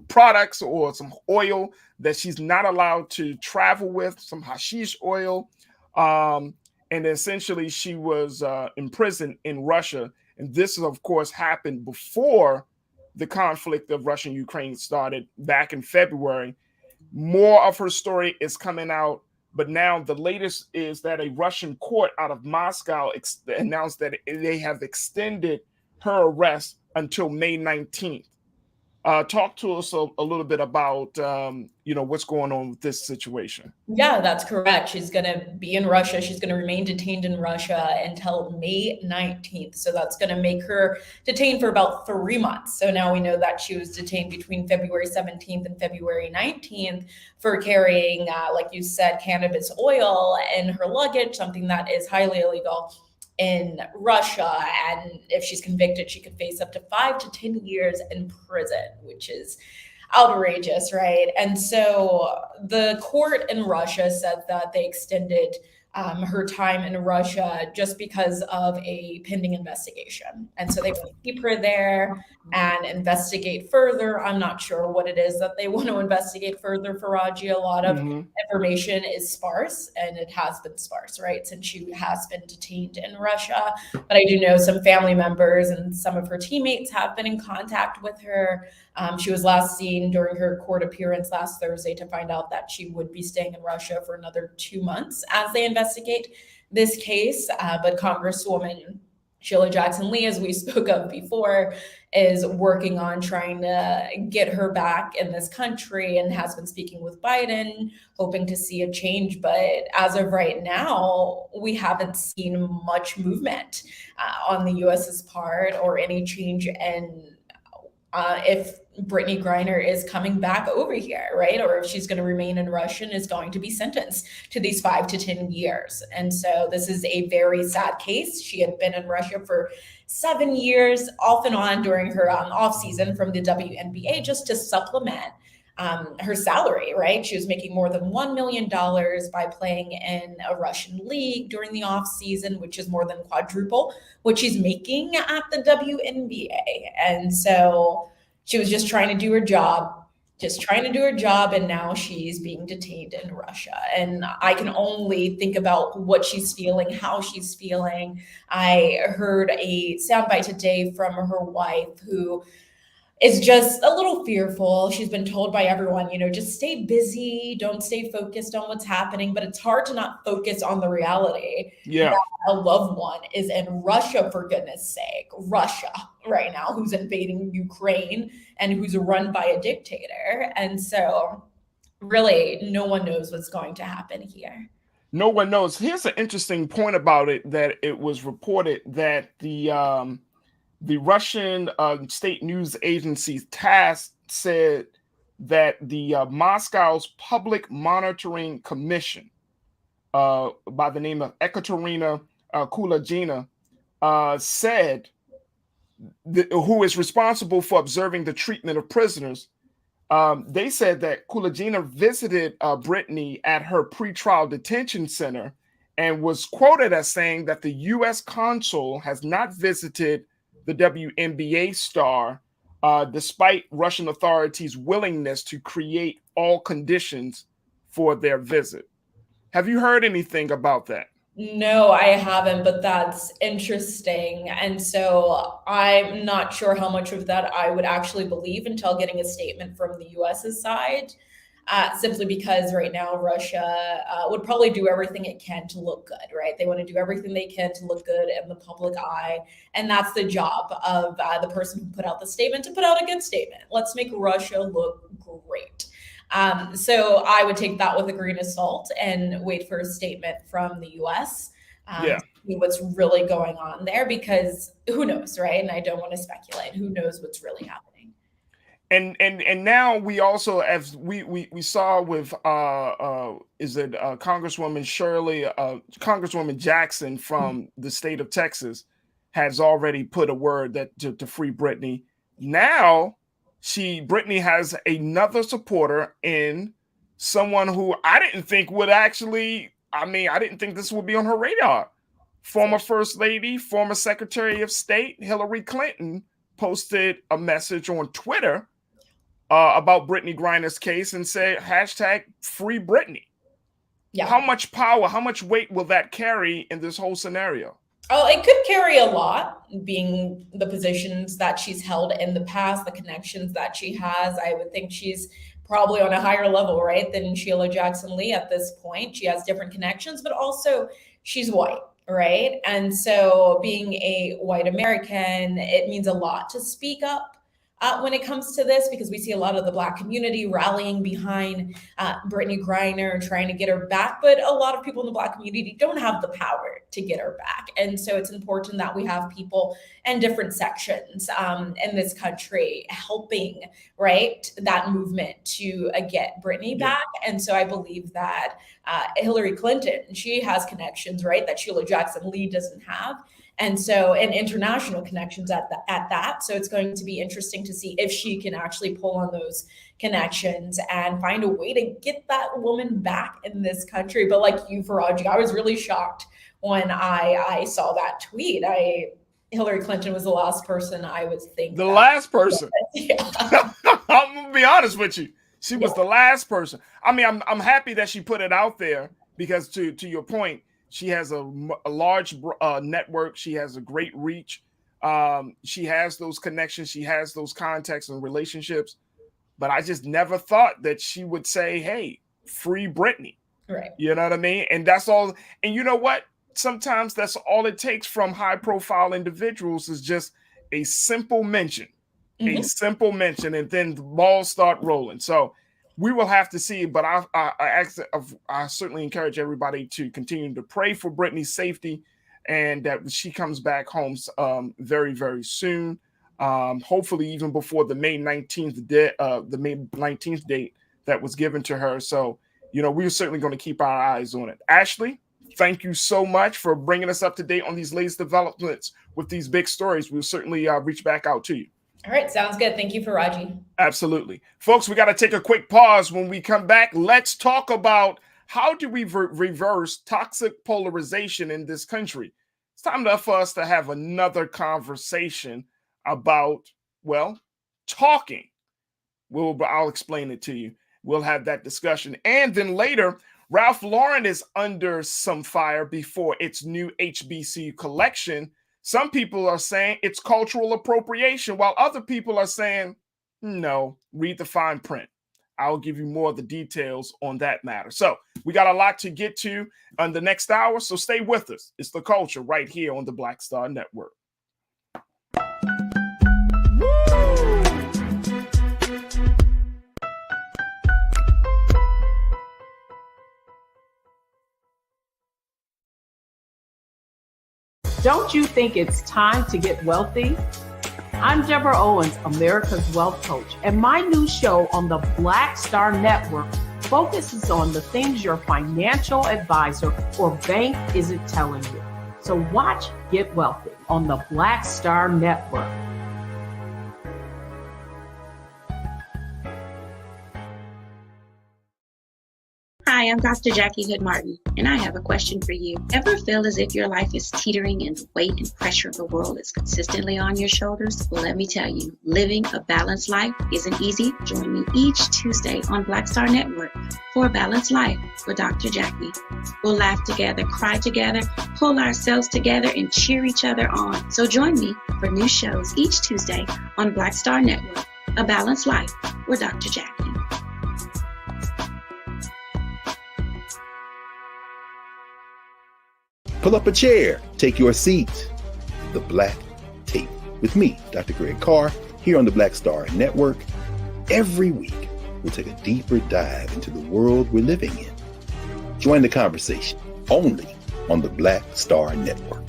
products or some oil that she's not allowed to travel with, some hashish oil. And essentially she was imprisoned in Russia. And this, of course, happened before the conflict of Russia and Ukraine started back in February. More of her story is coming out, but now the latest is that a Russian court out of Moscow announced that they have extended her arrest until May 19th. Talk to us a little bit about, what's going on with this situation. Yeah, that's correct. She's going to be in Russia. She's going to remain detained in Russia until May 19th. So that's going to make her detained for about 3 months. So now we know that she was detained between February 17th and February 19th for carrying, like you said, cannabis oil in her luggage, something that is highly illegal in Russia. And if she's convicted, she could face up to 5 to 10 years in prison, which is outrageous, right? And so the court in Russia said that they extended her time in Russia just because of a pending investigation. And so they want to keep her there and investigate further. I'm not sure what it is that they want to investigate further, Farajii. A lot of information is sparse, and it has been sparse, right, since she has been detained in Russia. But I do know some family members and some of her teammates have been in contact with her. She was last seen during her court appearance last Thursday to find out that she would be staying in Russia for another 2 months as they investigate this case. But Congresswoman Sheila Jackson Lee, as we spoke of before, is working on trying to get her back in this country and has been speaking with Biden, hoping to see a change. But as of right now, we haven't seen much movement on the US's part or any change in if Brittany Griner is coming back over here, right? Or if she's going to remain in Russia and is going to be sentenced to these 5 to 10 years. And so this is a very sad case. She had been in Russia for 7 years, off and on during her off season from the WNBA, just to supplement her salary, right? She was making more than $1 million by playing in a Russian league during the off season, which is more than quadruple what she's making at the WNBA. And so she was just trying to do her job, and now she's being detained in Russia. And I can only think about what she's feeling, how she's feeling. I heard a soundbite today from her wife, who is just a little fearful. She's been told by everyone, just stay busy, don't stay focused on what's happening. But it's hard to not focus on the reality that a loved one is in Russia, for goodness sake. Russia right now, who's invading Ukraine and who's run by a dictator. And so really no one knows what's going to happen here. No one knows. Here's an interesting point about it, that it was reported that the Russian state news agency TASS said that the Moscow's Public Monitoring Commission, by the name of Ekaterina Kulagina, said who is responsible for observing the treatment of prisoners. They said that Kulagina visited Brittany at her pretrial detention center and was quoted as saying that the U.S. consul has not visited the WNBA star, despite Russian authorities' willingness to create all conditions for their visit. Have you heard anything about that? No, I haven't, but that's interesting. And so I'm not sure how much of that I would actually believe until getting a statement from the US's side. simply because right now Russia would probably do everything it can to look good, right? They want to do everything they can to look good in the public eye. And that's the job of the person who put out the statement, to put out a good statement. Let's make Russia look great. So I would take that with a grain of salt and wait for a statement from the US. To see what's really going on there, because who knows, right? And I don't want to speculate. Who knows what's really happening? And now we also, as we saw with Congresswoman Jackson from the state of Texas has already put a word that to free Brittany. Now Brittany has another supporter in someone who I didn't think would actually. I didn't think this would be on her radar. Former First Lady, former Secretary of State Hillary Clinton posted a message on Twitter about Brittany Griner's case and said #free Brittany. Yeah. How much power, how much weight will that carry in this whole scenario? Oh, it could carry a lot, being the positions that she's held in the past, the connections that she has. I would think she's probably on a higher level, right, than Sheila Jackson Lee at this point. She has different connections, but also she's white, right? And so being a white American, it means a lot to speak up when it comes to this, because we see a lot of the Black community rallying behind Brittany Griner, trying to get her back. But a lot of people in the Black community don't have the power to get her back. And so it's important that we have people in different sections in this country helping, right, that movement to get Brittany back. And so I believe that Hillary Clinton, she has connections, right, that Sheila Jackson Lee doesn't have. And so, and international connections at that. So it's going to be interesting to see if she can actually pull on those connections and find a way to get that woman back in this country. But like you, Farajii, I was really shocked when I saw that tweet. Hillary Clinton was the last person I would think. The last person. Yeah. I'm gonna be honest with you. She was the last person. I mean, I'm happy that she put it out there, because to your point, she has a large network. She has a great reach. She has those connections. She has those contacts and relationships. But I just never thought that she would say, hey, free Brittany. Right. You know what I mean? And that's all. And you know what? Sometimes that's all it takes from high profile individuals, is just a simple mention, a simple mention, and then the balls start rolling. So we will have to see, but I certainly encourage everybody to continue to pray for Brittany's safety and that she comes back home very, very soon. Hopefully, even before the May 19th date that was given to her. So, we're certainly going to keep our eyes on it. Ashley, thank you so much for bringing us up to date on these latest developments with these big stories. We'll certainly reach back out to you. All right, sounds good. Thank you, Farajii. Absolutely. Folks, we got to take a quick pause. When we come back, let's talk about how do we reverse toxic polarization in this country. It's time for us to have another conversation about, talking. I'll explain it to you. We'll have that discussion. And then later, Ralph Lauren is under some fire before its new HBCU collection. Some people are saying it's cultural appropriation, while other people are saying, no, read the fine print. I'll give you more of the details on that matter. So we got a lot to get to on the next hour, so stay with us. It's The Culture right here on the Black Star Network. Don't you think it's time to get wealthy? I'm Deborah Owens, America's Wealth Coach, and my new show on the Black Star Network focuses on the things your financial advisor or bank isn't telling you. So watch Get Wealthy on the Black Star Network. Hi, I'm Dr. Jackie Hood Martin, and I have a question for you. Ever feel as if your life is teetering and the weight and pressure of the world is consistently on your shoulders? Well, let me tell you, living a balanced life isn't easy. Join me each Tuesday on Black Star Network for A Balanced Life with Dr. Jackie. We'll laugh together, cry together, pull ourselves together, and cheer each other on. So join me for new shows each Tuesday on Black Star Network, A Balanced Life with Dr. Jackie. Pull up a chair, take your seat. The Black Tape with me, Dr. Greg Carr, here on the Black Star Network. Every week, we'll take a deeper dive into the world we're living in. Join the conversation only on the Black Star Network.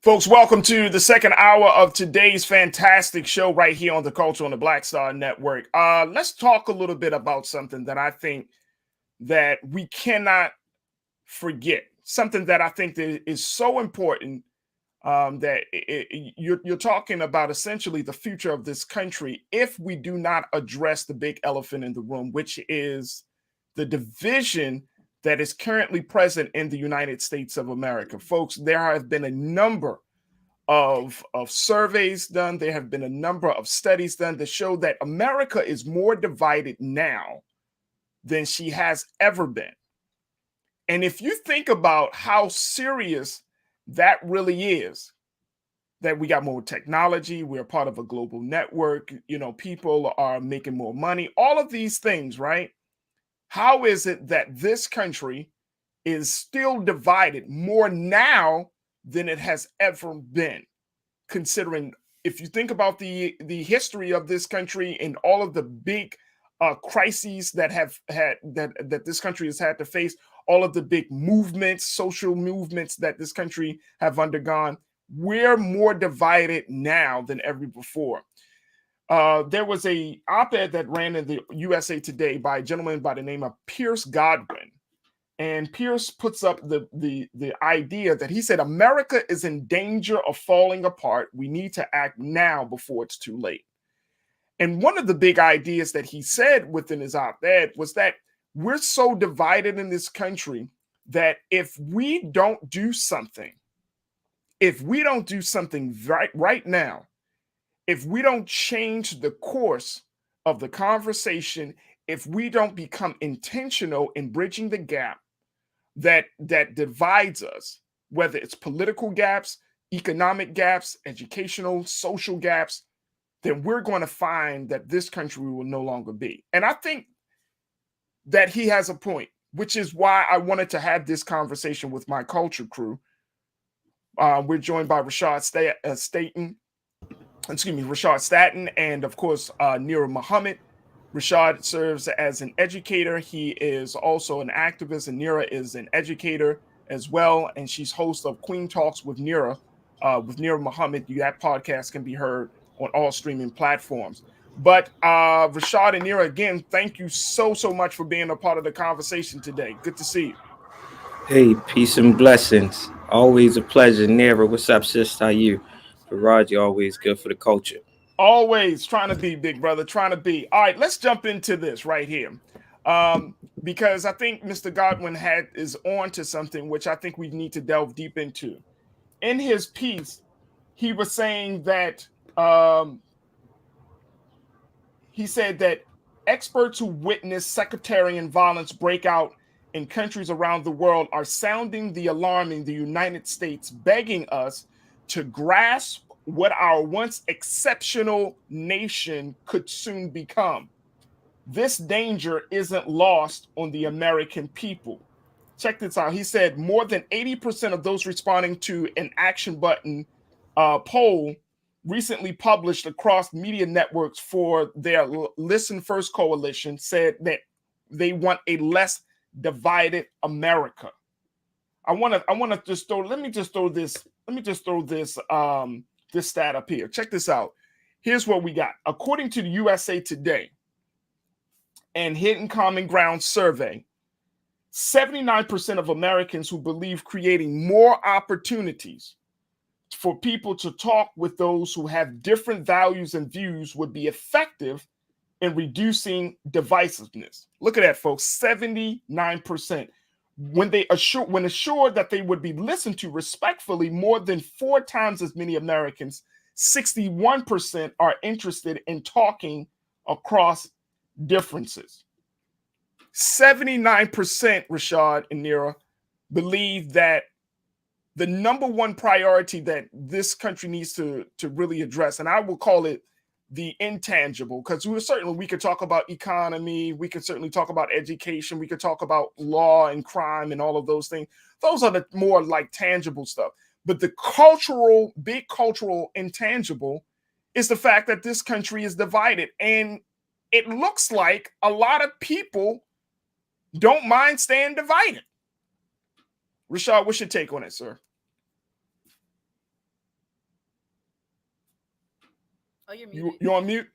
Folks, welcome to the second hour of today's fantastic show right here on the Culture on the Black Star Network. Let's talk a little bit about something that I think that we cannot forget, something that I think that is so important, that you're talking about essentially the future of this country if we do not address the big elephant in the room, which is the division that is currently present in the United States of America. Folks, there have been a number of surveys done. There have been a number of studies done that show that America is more divided now than she has ever been. And if you think about how serious that really is, that we got more technology, we're part of a global network, people are making more money, all of these things, right? How is it that this country is still divided more now than it has ever been? Considering, if you think about the history of this country and all of the big crises that have had that this country has had to face, all of the big movements, social movements that this country have undergone, we're more divided now than ever before. There was a op-ed that ran in the USA Today by a gentleman by the name of Pierce Godwin. And Pierce puts up the idea that he said, America is in danger of falling apart. We need to act now before it's too late. And one of the big ideas that he said within his op-ed was that we're so divided in this country that if we don't do something right now, if we don't change the course of the conversation, if we don't become intentional in bridging the gap that divides us, whether it's political gaps, economic gaps, educational, social gaps, then we're going to find that this country will no longer be. And I think that he has a point, which is why I wanted to have this conversation with my culture crew. We're joined by Rashad Staten, and of course, Nira Muhammad. Rashad serves as an educator. He is also an activist, and Nira is an educator as well. And she's host of Queen Talks with Nira Muhammad. That podcast can be heard on all streaming platforms. But Rashad and Nira, again, thank you so much for being a part of the conversation today. Good to see you. Hey, peace and blessings. Always a pleasure. Nira, what's up, sis? How you? Farajii, always good for the culture. Always trying to be, big brother, trying to be. All right, let's jump into this right here. Because I think Mr. Godwin is on to something which I think we need to delve deep into. In his piece, he was saying that he said that experts who witnessed sectarian violence break out in countries around the world are sounding the alarm in the United States, begging us to grasp what our once exceptional nation could soon become. This danger isn't lost on the American people. Check this out. He said more than 80% of those responding to an action button poll recently published across media networks for their Listen First coalition said that they want a less divided America. Let me just throw this this stat up here. Check this out. Here's what we got. According to the USA Today and Hidden Common Ground survey, 79% of Americans who believe creating more opportunities for people to talk with those who have different values and views would be effective in reducing divisiveness. Look at that, folks. 79%. When assured that they would be listened to respectfully, more than 4 times as many Americans, 61%, are interested in talking across differences. 79%, Rashad and Nira, believe that the number one priority that this country needs to really address, and I will call it the intangible, because we could talk about economy, we could certainly talk about education, we could talk about law and crime and all of those things. Those are the more like tangible stuff. But the big cultural intangible is the fact that this country is divided. And it looks like a lot of people don't mind staying divided. Rashad, what's your take on it, sir? Oh, you're muted. You on mute?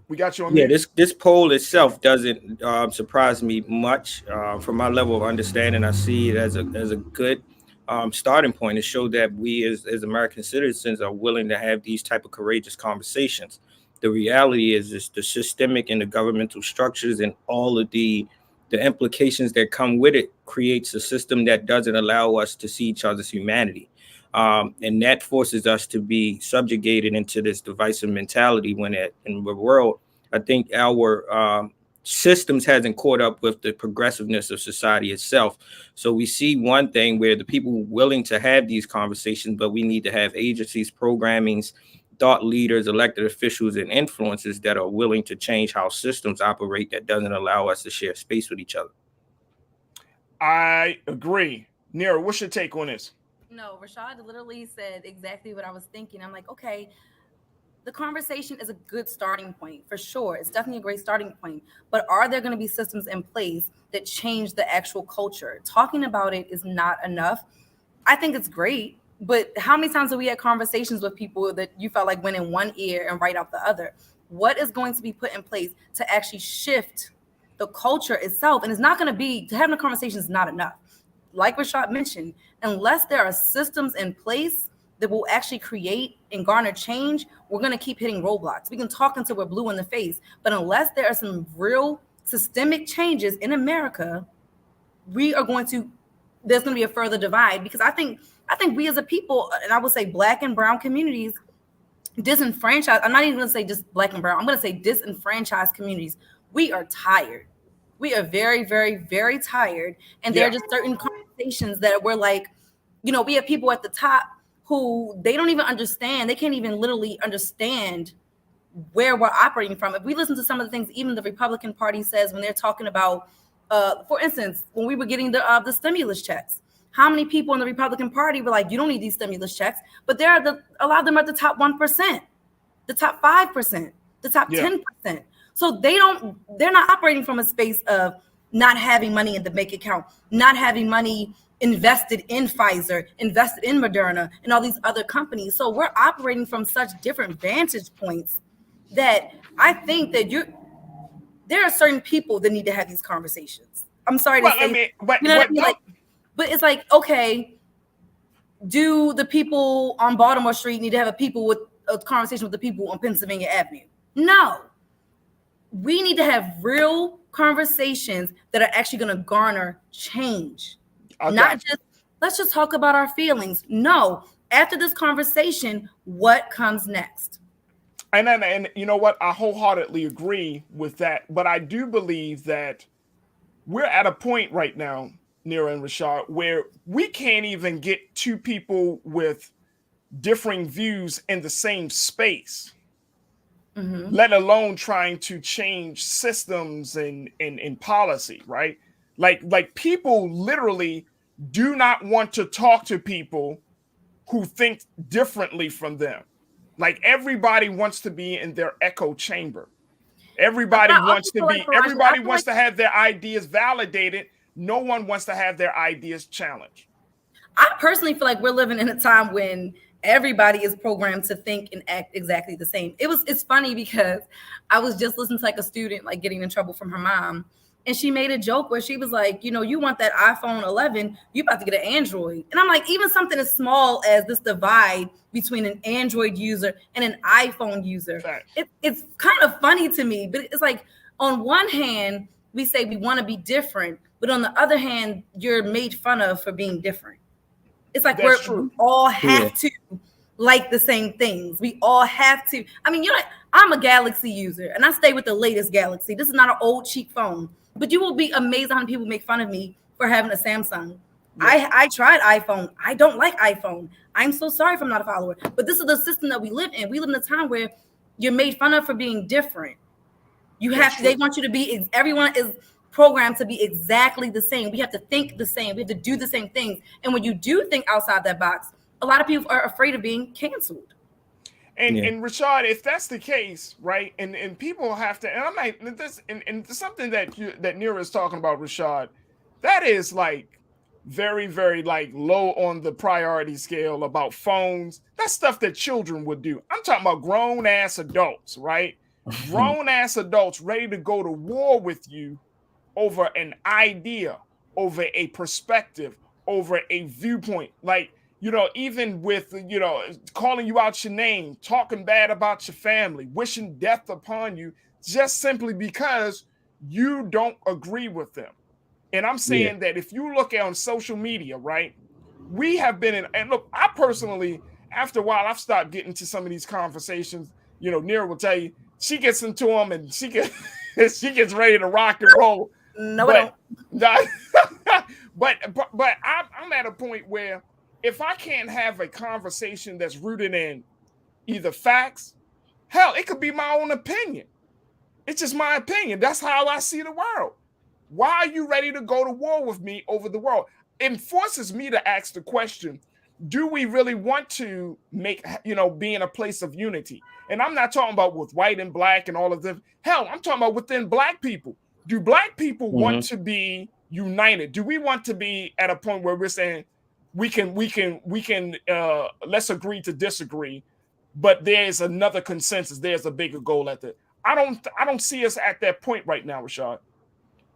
We got you on mute. Yeah, this poll itself doesn't surprise me much. From my level of understanding, I see it as a good starting point to show that we as American citizens are willing to have these type of courageous conversations. The reality is the systemic and the governmental structures and all of the implications that come with it creates a system that doesn't allow us to see each other's humanity. And that forces us to be subjugated into this divisive mentality when in the world, I think our systems hasn't caught up with the progressiveness of society itself. So we see one thing where the people willing to have these conversations, but we need to have agencies, programmings, thought leaders, elected officials, and influencers that are willing to change how systems operate that doesn't allow us to share space with each other. I agree. Nira, what's your take on this? No, Rashad literally said exactly what I was thinking. I'm like, okay, the conversation is a good starting point for sure. It's definitely a great starting point. But are there going to be systems in place that change the actual culture? Talking about it is not enough. I think it's great. But how many times have we had conversations with people that you felt like went in one ear and right out the other? What is going to be put in place to actually shift the culture itself? And it's not going to be, to having a conversation is not enough. Like Rashad mentioned, unless there are systems in place that will actually create and garner change, we're going to keep hitting roadblocks. We can talk until we're blue in the face, but unless there are some real systemic changes in America, there's going to be a further divide, because I think we as a people, and I would say Black and brown communities, disenfranchised, I'm not even going to say just Black and brown, I'm going to say disenfranchised communities, we are tired. We are very, very, very tired. And there are just certain conversations that we're like, we have people at the top who they don't even understand. They can't even literally understand where we're operating from. If we listen to some of the things even the Republican Party says when they're talking about, for instance, when we were getting the stimulus checks, how many people in the Republican Party were like, you don't need these stimulus checks, but a lot of them are the top 1%, the top 5%, the top 10%. So they're not operating from a space of not having money in the bank account, not having money invested in Pfizer, invested in Moderna, and all these other companies. So we're operating from such different vantage points that I think that there are certain people that need to have these conversations. I'm sorry to say, but it's like, okay, do the people on Baltimore Street need to have a conversation with the people on Pennsylvania Avenue? No. We need to have real conversations that are actually going to garner change. Not just, let's just talk about our feelings. No, after this conversation, what comes next? And you know what? I wholeheartedly agree with that. But I do believe that we're at a point right now, Nira and Rashad, where we can't even get two people with differing views in the same space, let alone trying to change systems and policy, right? Like people literally do not want to talk to people who think differently from them. Like everybody wants to be in their echo chamber. Everybody wants to be, everybody wants to have their ideas validated. No one wants to have their ideas challenged. I personally feel like we're living in a time when everybody is programmed to think and act exactly the same. It's funny because I was just listening to like a student like getting in trouble from her mom, and she made a joke where she was like, you know, you want that iPhone 11, you about to get an Android. And I'm like, even something as small as this divide between an Android user and an iPhone user, it's kind of funny to me. But it's like, on one hand, we say we want to be different, but on the other hand, you're made fun of for being different. It's like we all have to like the same things. We all have to. I mean, I'm a Galaxy user, and I stay with the latest Galaxy. This is not an old cheap phone. But you will be amazed how many people make fun of me for having a Samsung. I tried iPhone. I don't like iPhone. I'm so sorry if I'm not a follower. But this is the system that we live in. We live in a time where you're made fun of for being different. You have to, they want you to be, everyone is programmed to be exactly the same. We have to think the same. We have to do the same things. And when you do think outside that box, a lot of people are afraid of being canceled. And Rashad, if that's the case, right, and people have to, and I'm like this, and something that Nira is talking about, Rashad, that is like very, very like low on the priority scale about phones. That's stuff that children would do. I'm talking about grown ass adults, right? Grown ass adults ready to go to war with you over an idea, over a perspective, over a viewpoint, like. You know, even with, you know, calling you out your name, talking bad about your family, wishing death upon you, just simply because you don't agree with them. And I'm saying that if you look on social media, right, we have been in, and look, I personally, after a while, I've stopped getting to some of these conversations. You know, Nira will tell you, she gets into them and she gets ready to rock and roll. No, but, but I'm at a point where, if I can't have a conversation that's rooted in either facts, hell, it could be my own opinion. It's just my opinion. That's how I see the world. Why are you ready to go to war with me over the world? It forces me to ask the question, do we really want to make, you know, be in a place of unity? And I'm not talking about with white and black and all of them. Hell, I'm talking about within black people. Do black people want to be united? Do we want to be at a point where we're saying, we can let's agree to disagree, but there's another consensus. There's a bigger goal at the. I don't see us at that point right now, Rashad.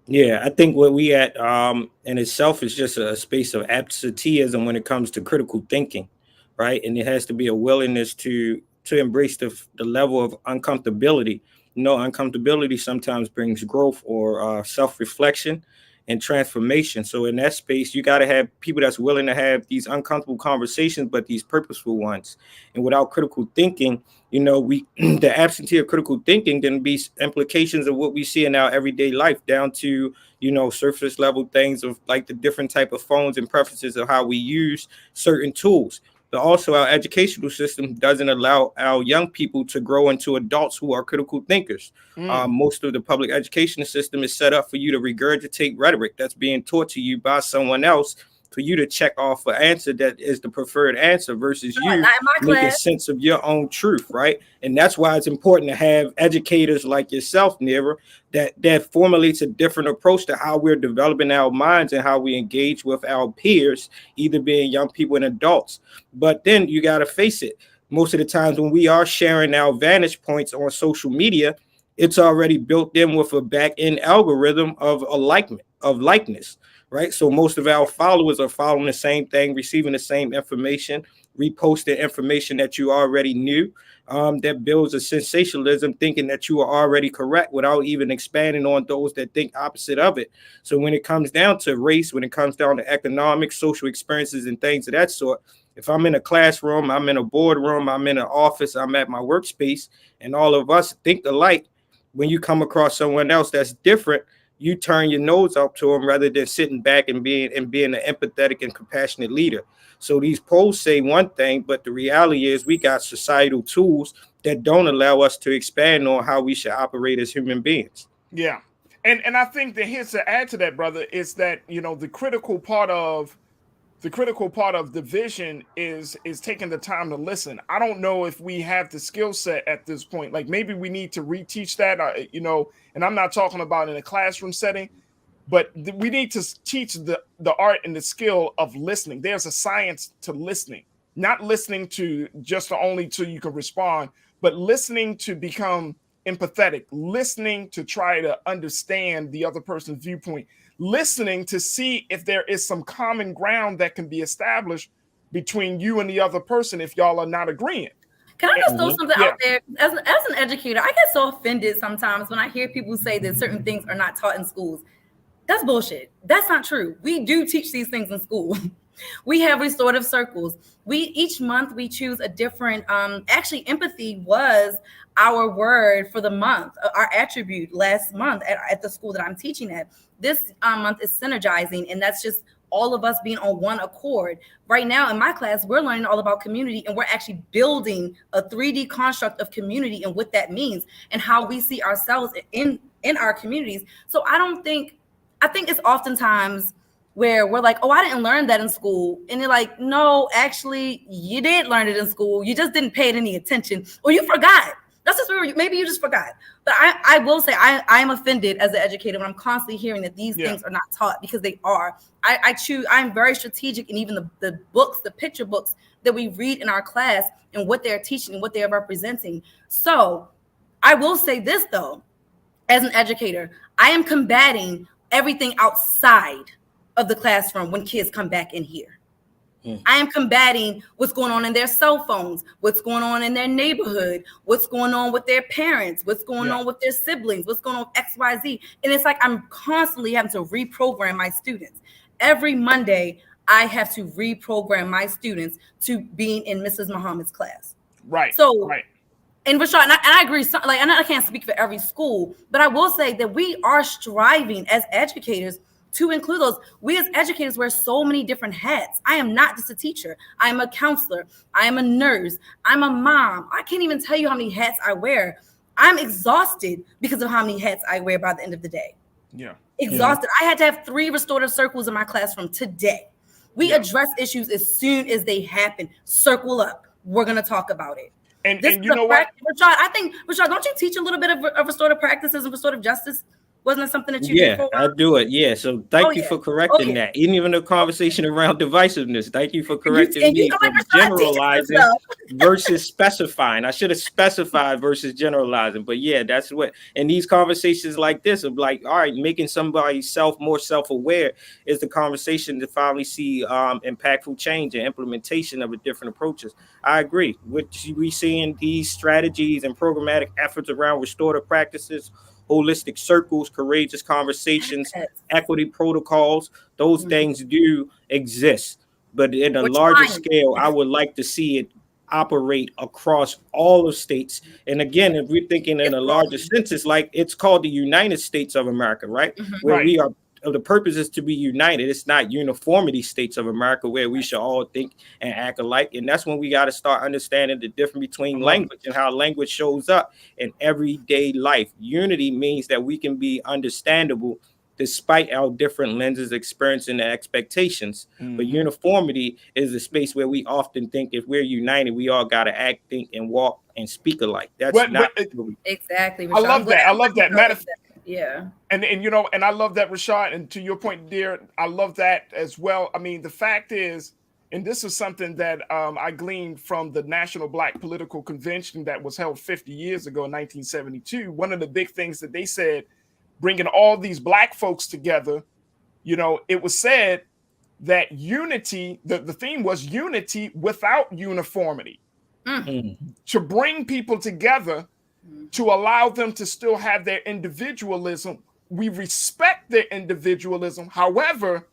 Yeah, I think what we at in itself is just a space of absenteeism when it comes to critical thinking, right? And it has to be a willingness to embrace the level of uncomfortability. You know, uncomfortability sometimes brings growth or self-reflection and transformation. So in that space, you got to have people that's willing to have these uncomfortable conversations, but these purposeful ones. And without critical thinking, you know, the absentee of critical thinking can be implications of what we see in our everyday life, down to, you know, surface level things of like the different type of phones and preferences of how we use certain tools. But also our educational system doesn't allow our young people to grow into adults who are critical thinkers. Most of the public education system is set up for you to regurgitate rhetoric that's being taught to you by someone else, for you to check off an answer that is the preferred answer versus you making sense of your own truth, right? And that's why it's important to have educators like yourself, Nira, that formulates a different approach to how we're developing our minds and how we engage with our peers, either being young people and adults. But then you got to face it. Most of the times when we are sharing our vantage points on social media, it's already built in with a back-end algorithm of likeness. Right. So most of our followers are following the same thing, receiving the same information, reposting information that you already knew, that builds a sensationalism, thinking that you are already correct without even expanding on those that think opposite of it. So when it comes down to race, when it comes down to economic, social experiences and things of that sort, if I'm in a classroom, I'm in a boardroom, I'm in an office, I'm at my workspace, and all of us think alike, when you come across someone else that's different, you turn your nose up to them rather than sitting back and being an empathetic and compassionate leader. So these polls say one thing, but the reality is we got societal tools that don't allow us to expand on how we should operate as human beings. Yeah. And I think that here's to add to that, brother, is that, you know, the critical part of division is taking the time to listen. I don't know if we have the skill set at this point. Like maybe we need to reteach that, you know, and I'm not talking about in a classroom setting, but we need to teach the art and the skill of listening. There's a science to listening, not listening to just only till you can respond, but listening to become empathetic, listening to try to understand the other person's viewpoint, listening to see if there is some common ground that can be established between you and the other person if y'all are not agreeing. Can I just throw something out there? As an educator, I get so offended sometimes when I hear people say that certain things are not taught in schools. That's bullshit. That's not true. We do teach these things in school. We have restorative circles. Each month we choose a different, actually empathy was our word for the month, our attribute last month at the school that I'm teaching at. This month is synergizing, and that's just all of us being on one accord. Right now in my class, we're learning all about community, and we're actually building a 3D construct of community and what that means and how we see ourselves in our communities. So I think it's oftentimes where we're like, oh, I didn't learn that in school. And you're like, no, actually, you did learn it in school. You just didn't pay it any attention, or you forgot. That's just where maybe you just forgot. But I will say I'm offended as an educator when I'm constantly hearing that these things are not taught, because they are. I'm very strategic in even the books, the picture books that we read in our class and what they're teaching and what they're representing. So I will say this, though, as an educator, I am combating everything outside of the classroom when kids come back in here. I am combating what's going on in their cell phones, what's going on in their neighborhood, what's going on with their parents, what's going on with their siblings, what's going on with XYZ. And it's like I'm constantly having to reprogram my students. Every Monday, I have to reprogram my students to being in Mrs. Muhammad's class. Right. So, and Rashad, and I agree, like, I can't speak for every school, but I will say that we are striving as educators to include those. We as educators wear so many different hats. I am not just a teacher. I am a counselor. I am a nurse. I'm a mom. I can't even tell you how many hats I wear. I'm exhausted because of how many hats I wear by the end of the day. Yeah. Exhausted. I had to have 3 restorative circles in my classroom today. We address issues as soon as they happen. Circle up. We're going to talk about it. And you know what? Rashad, don't you teach a little bit of restorative practices and restorative justice? Wasn't it something that you did for a while? I do it. Yeah. So thank you for correcting that. Even the conversation around divisiveness. Thank you for correcting me from generalizing versus specifying. I should have specified versus generalizing. But yeah, that's what. And these conversations like this of like, all right, making somebody more self-aware is the conversation to finally see impactful change and implementation of different approaches. I agree. What we seeing these strategies and programmatic efforts around restorative practices, holistic circles, courageous conversations, equity protocols, those things do exist. But in a larger scale, I would like to see it operate across all of states. And again, if we're thinking in a larger sense, it's like it's called the United States of America, right? Where we are. The purpose is to be united. It's not uniformity states of America where we should all think and act alike. And that's when we got to start understanding the difference between language and how language shows up in everyday life. Unity means that we can be understandable despite our different lenses, experience, and expectations. But uniformity is a space where we often think if we're united, we all got to act, think, and walk and speak alike. That's exactly. I love that. I love that. Yeah. And you know, and I love that, Rashad. And to your point, dear, I love that as well. I mean, the fact is, and this is something that I gleaned from the National Black Political Convention that was held 50 years ago in 1972. One of the big things that they said, bringing all these Black folks together, you know, it was said that unity, the theme was unity without uniformity. To bring people together, to allow them to still have their individualism. We respect their individualism. However,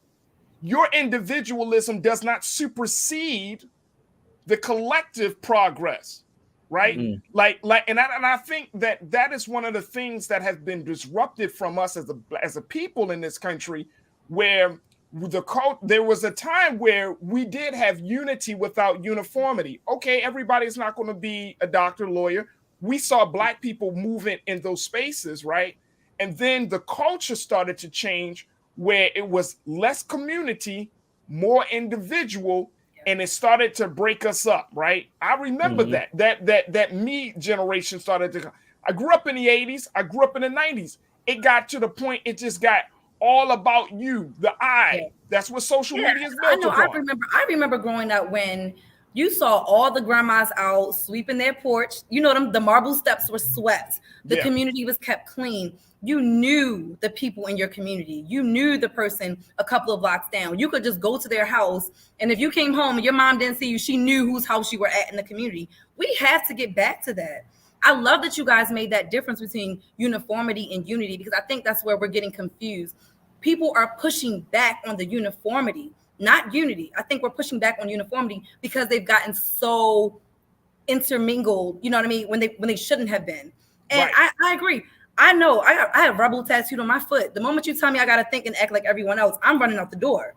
your individualism does not supersede the collective progress. right? And I think that is one of the things that has been disrupted from us as a people in this country, where there was a time where we did have unity without uniformity. Okay, everybody's not going to be a doctor, lawyer. We saw Black people moving in those spaces, right? And then the culture started to change, where it was less community, more individual, and it started to break us up, right? I remember that me generation started to. I grew up in the 80s. I grew up in the 90s. It got to the point, it just got all about you, the I. Yeah. That's what social media is built upon. I remember growing up when you saw all the grandmas out sweeping their porch. You know, the marble steps were swept. The community was kept clean. You knew the people in your community. You knew the person a couple of blocks down. You could just go to their house, and if you came home and your mom didn't see you, she knew whose house you were at in the community. We had to get back to that. I love that you guys made that difference between uniformity and unity, because I think that's where we're getting confused. People are pushing back on the uniformity, not unity. I think we're pushing back on uniformity because they've gotten so intermingled, you know what I mean, when they shouldn't have been. And I agree. I know I have rebel tattooed on my foot. The moment you tell me I got to think and act like everyone else, I'm running out the door.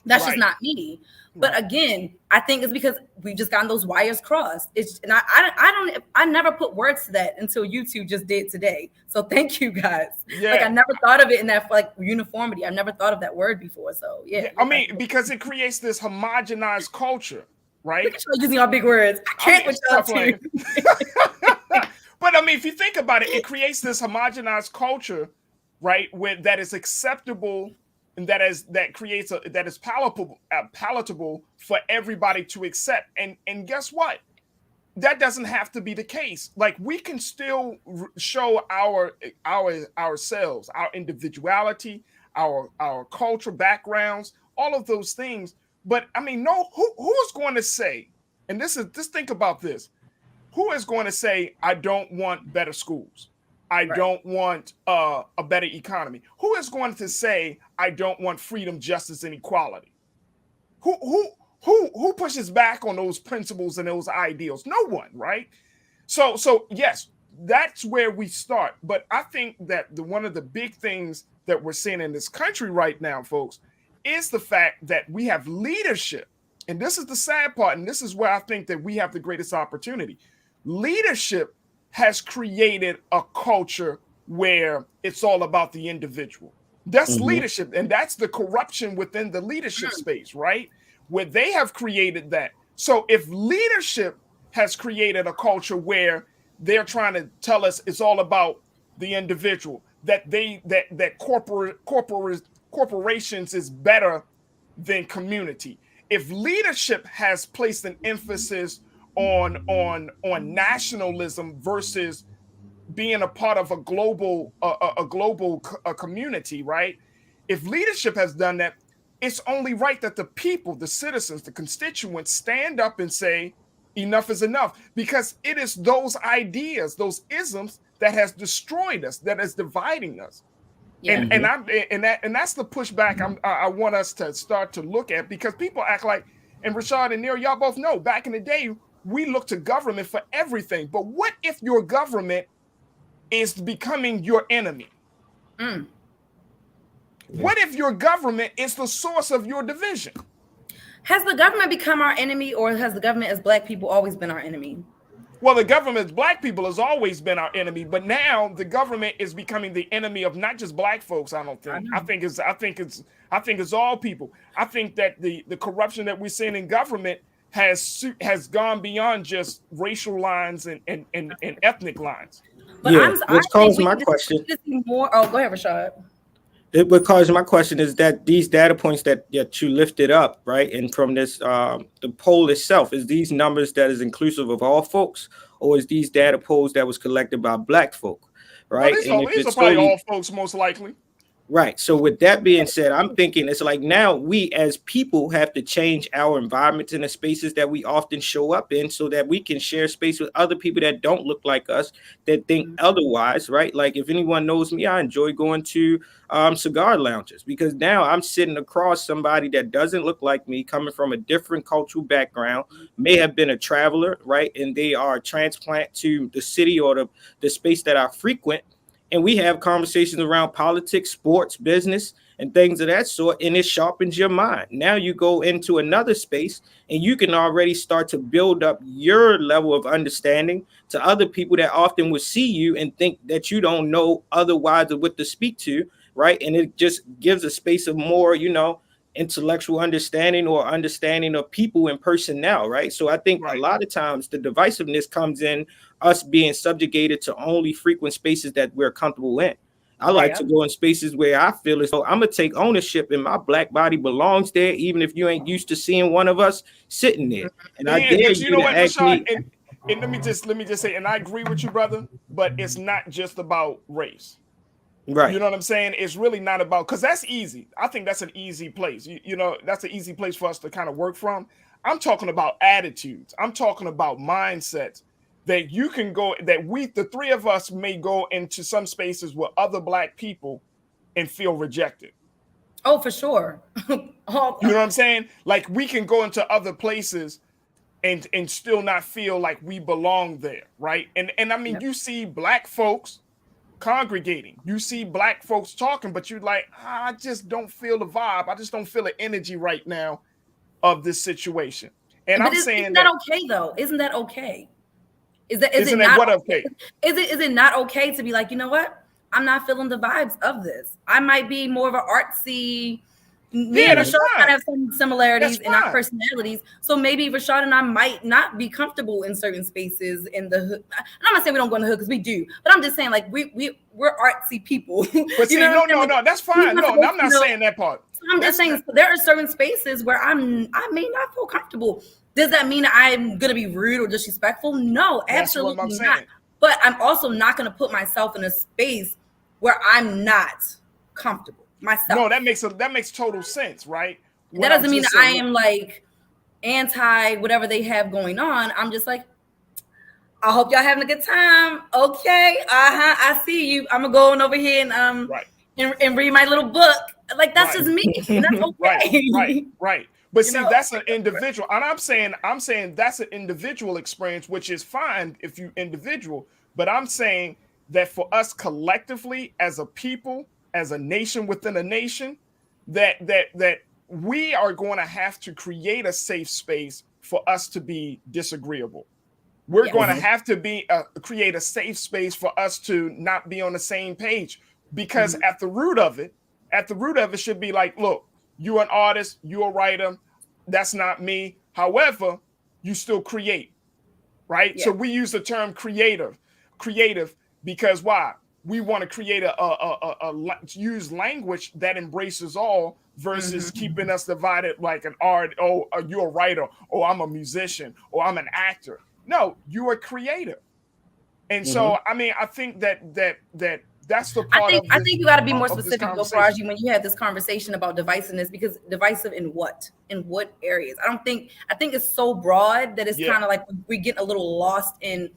That's just not me. But again, I think it's because we've just gotten those wires crossed. I never put words to that until you two just did today. So thank you guys. Yeah. Like I never thought of it in that like uniformity. I never thought of that word before. So yeah. I mean, because it creates this homogenized culture, right? Look at y'all using all big words. I can't with y'all too. But I mean, if you think about it, it creates this homogenized culture, right? That is acceptable and that is palatable for everybody to accept. And guess what? That doesn't have to be the case. Like we can still show ourselves, our individuality, our cultural backgrounds, all of those things. But I mean, who's going to say? And just think about this. Who is going to say, I don't want better schools? I don't want a better economy. Who is going to say, I don't want freedom, justice, and equality? Who pushes back on those principles and those ideals? No one, right? So yes, that's where we start. But I think that one of the big things that we're seeing in this country right now, folks, is the fact that we have leadership. And this is the sad part. And this is where I think that we have the greatest opportunity. Leadership has created a culture where it's all about the individual. That's leadership. And that's the corruption within the leadership space, right? Where they have created that. So if leadership has created a culture where they're trying to tell us it's all about the individual, that corporations is better than community. If leadership has placed an emphasis on nationalism versus being a part of a global community, right? If leadership has done that, it's only right that the people, the citizens, the constituents stand up and say enough is enough, because it is those ideas, those isms that has destroyed us, that is dividing us. Yeah. And that's the pushback I want us to start to look at, because people act like, and Rashad and Neil, y'all both know, back in the day, we look to government for everything. But what if your government is becoming your enemy? What if your government is the source of your division? Has the government become our enemy, or has the government as Black people always been our enemy? Well, the government as Black people has always been our enemy, but now the government is becoming the enemy of not just Black folks. I don't think. I think it's all people. I think that the corruption that we're seeing in government has gone beyond just racial lines and ethnic lines. But yeah, which calls my question. Go ahead, Rashad. What caused my question is that these data points that you lifted up, right, and from this the poll itself, is these numbers that is inclusive of all folks, or is these data polls that was collected by Black folk, right? Well, these are probably all folks, most likely. Right. So with that being said, I'm thinking it's like now we as people have to change our environments and the spaces that we often show up in so that we can share space with other people that don't look like us, that think otherwise, right? Like if anyone knows me, I enjoy going to cigar lounges because now I'm sitting across somebody that doesn't look like me, coming from a different cultural background, may have been a traveler, right? And they are a transplant to the city or the space that I frequent. And we have conversations around politics, sports, business, and things of that sort, and it sharpens your mind. Now you go into another space and you can already start to build up your level of understanding to other people that often would see you and think that you don't know otherwise of what to speak to, right? And it just gives a space of more, intellectual understanding or understanding of people and personnel, right? So I think a lot of times the divisiveness comes in us being subjugated to only frequent spaces that we're comfortable in. I like to go in spaces where I feel as though I'm gonna take ownership and my black body belongs there, even if you ain't used to seeing one of us sitting there. And I dare you to ask me. And let me just say, and I agree with you, brother, but it's not just about race. Right. You know what I'm saying? It's really not about, because that's easy. I think that's an easy place. That's an easy place for us to kind of work from. I'm talking about attitudes. I'm talking about mindsets that you can go, that the three of us may go into some spaces with other black people and feel rejected. Oh, for sure. You know what I'm saying? Like we can go into other places and still not feel like we belong there, right? And I mean, you see black folks congregating, you see black folks talking, but you're like, I just don't feel the vibe. I just don't feel the energy right now of this situation. And I'm saying isn't that okay though? Isn't that okay? Is it not okay to be like, you know what? I'm not feeling the vibes of this. I might be more of an artsy. Me and Rashad kind of have some similarities in our personalities. So maybe Rashad and I might not be comfortable in certain spaces in the hood. I'm not saying we don't go in the hood because we do, but I'm just saying like we're artsy people. But see, no, that's fine. No, I'm not saying that part. I'm just saying there are certain spaces where I may not feel comfortable. Does that mean I'm gonna be rude or disrespectful? No, absolutely not. But I'm also not gonna put myself in a space where I'm not comfortable myself. No, that makes total sense, right? That doesn't mean I am like anti whatever they have going on. I'm just like, I hope y'all having a good time. Okay, I see you. I'm gonna go on over here and read my little book. Like that's just me. That's okay. Right. But see, that's an individual, and I'm saying that's an individual experience, which is fine if you individual. But I'm saying that for us collectively, as a people, as a nation within a nation, that we are going to have to create a safe space for us to be disagreeable. We're going to have to create a safe space for us to not be on the same page, because at the root of it should be like, look, you're an artist, you're a writer, that's not me. However, you still create, right? Yeah. So we use the term creative because why? We want to create use language that embraces all versus keeping us divided like an art. Oh, you're a writer. Oh, I'm a musician. Or I'm an actor. No, you're a creator. And so, I mean, I think that's the part. I think you got to be more specific, though, Farajii, when you have this conversation about divisiveness, because divisive in what areas? I think it's so broad that it's kind of like we get a little lost in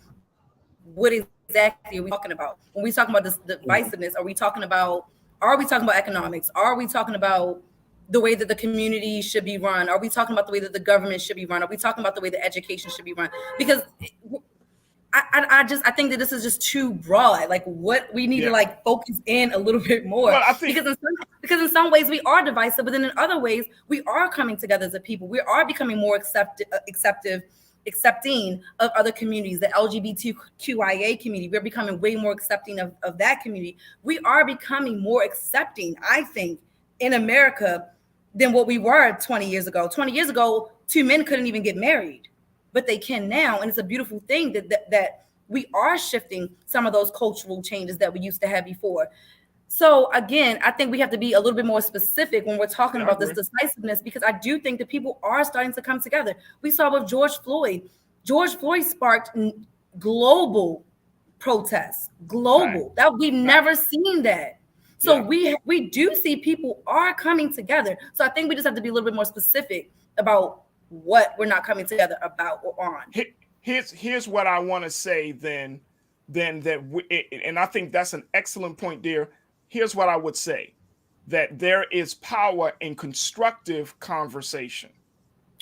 what exactly are we talking about when we talking about this divisiveness. Are we talking about economics? Are we talking about the way that the community should be run? Are we talking about the way that the government should be run? Are we talking about the way that education should be run? Because I think that this is just too broad. Like what we need to like focus in a little bit more. Well, because in some ways we are divisive, but then in other ways we are coming together as a people. We are becoming more accepting of other communities, the LGBTQIA community. We're becoming way more accepting of that community. We are becoming more accepting, I think, in America than what we were 20 years ago. 20 years ago, two men couldn't even get married, but they can now. And it's a beautiful thing that we are shifting some of those cultural changes that we used to have before. So again, I think we have to be a little bit more specific when we're talking about this decisiveness, because I do think that people are starting to come together. We saw with George Floyd. George Floyd sparked global protests, that we've never seen that. So we do see people are coming together. So I think we just have to be a little bit more specific about what we're not coming together about or on. Here's what I want to say then and I think that's an excellent point, dear. Here's what I would say, that there is power in constructive conversation.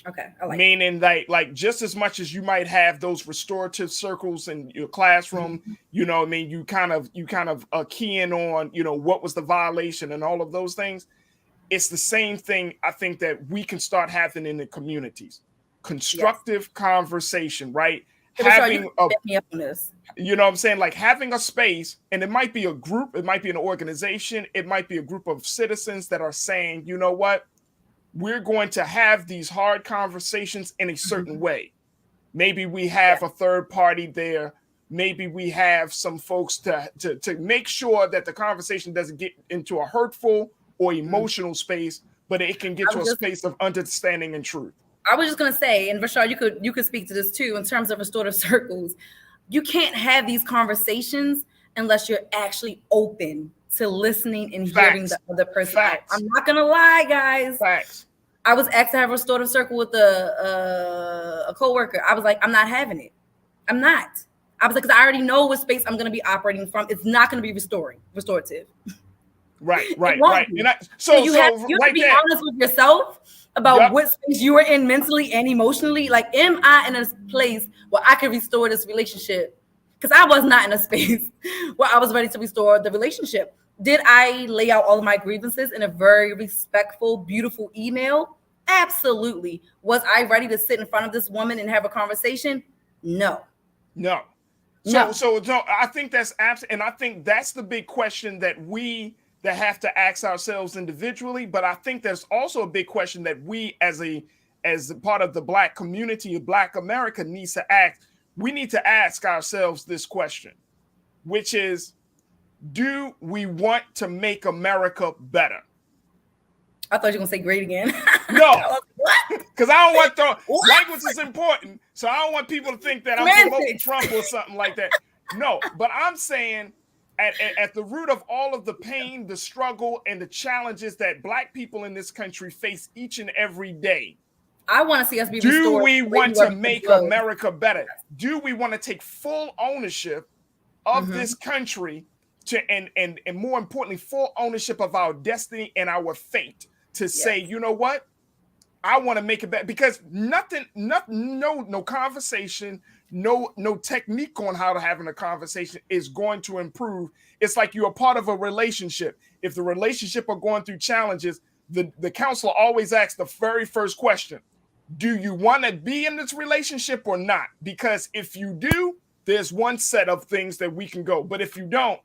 Okay, I like meaning that, like, just as much as you might have those restorative circles in your classroom, you know what I mean, you kind of key in on, you know, what was the violation and all of those things. It's the same thing I think that we can start having in the communities. Constructive conversation, right? Having you know what I'm saying, like having a space, and it might be a group, it might be an organization, it might be a group of citizens that are saying, you know what, we're going to have these hard conversations in a certain way. Maybe we have a third party there. Maybe we have some folks to make sure that the conversation doesn't get into a hurtful or emotional space, but it can get to a space of understanding and truth. I was just going to say, and Rashad, you could speak to this too, in terms of restorative circles. You can't have these conversations unless you're actually open to listening and hearing the other person out. I'm not gonna lie, guys. I was asked to have a restorative circle with a coworker. I was like, I'm not having it. I'm not. I was like, because I already know what space I'm gonna be operating from. It's not gonna be restorative. Right. And so you have to be honest with yourself about what space you are in mentally and emotionally. Like, am I in a place where I can restore this relationship? Because I was not in a space where I was ready to restore the relationship. Did I lay out all of my grievances in a very respectful, beautiful email? Absolutely. Was I ready to sit in front of this woman and have a conversation? No. So I think that's absolutely, and I think that's the big question that have to ask ourselves individually. But I think there's also a big question that we, as part of the Black community of Black America, needs to ask. We need to ask ourselves this question, which is, do we want to make America better? I thought you were going to say great again. No, because I don't want language is important. So I don't want people to think that I'm promoting Trump or something like that. No, but I'm saying at the root of all of the pain, the struggle, and the challenges that Black people in this country face each and every day, I want to see us be restored. Do we want to make America better? Do we want to take full ownership of this country and more importantly, full ownership of our destiny and our fate to say, you know what? I want to make it better, because no conversation, no technique on how to having a conversation is going to improve. It's like you're a part of a relationship. If the relationship are going through challenges, the counselor always asks the very first question: do you want to be in this relationship or not? Because if you do, there's one set of things that we can go. But if you don't,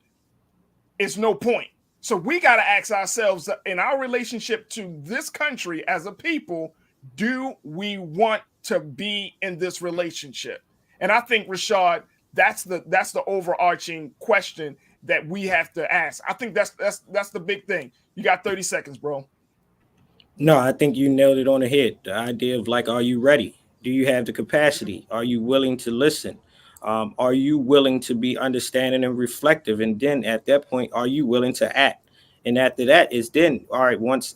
it's no point. So we got to ask ourselves, in our relationship to this country as a people, do we want to be in this relationship? And I think, Rashad, that's the overarching question that we have to ask. I think that's the big thing. You got 30 seconds, bro. No, I think you nailed it on the head. The idea of, like, are you ready? Do you have the capacity? Are you willing to listen? Are you willing to be understanding and reflective? And then at that point, are you willing to act? And after that is then, all right, once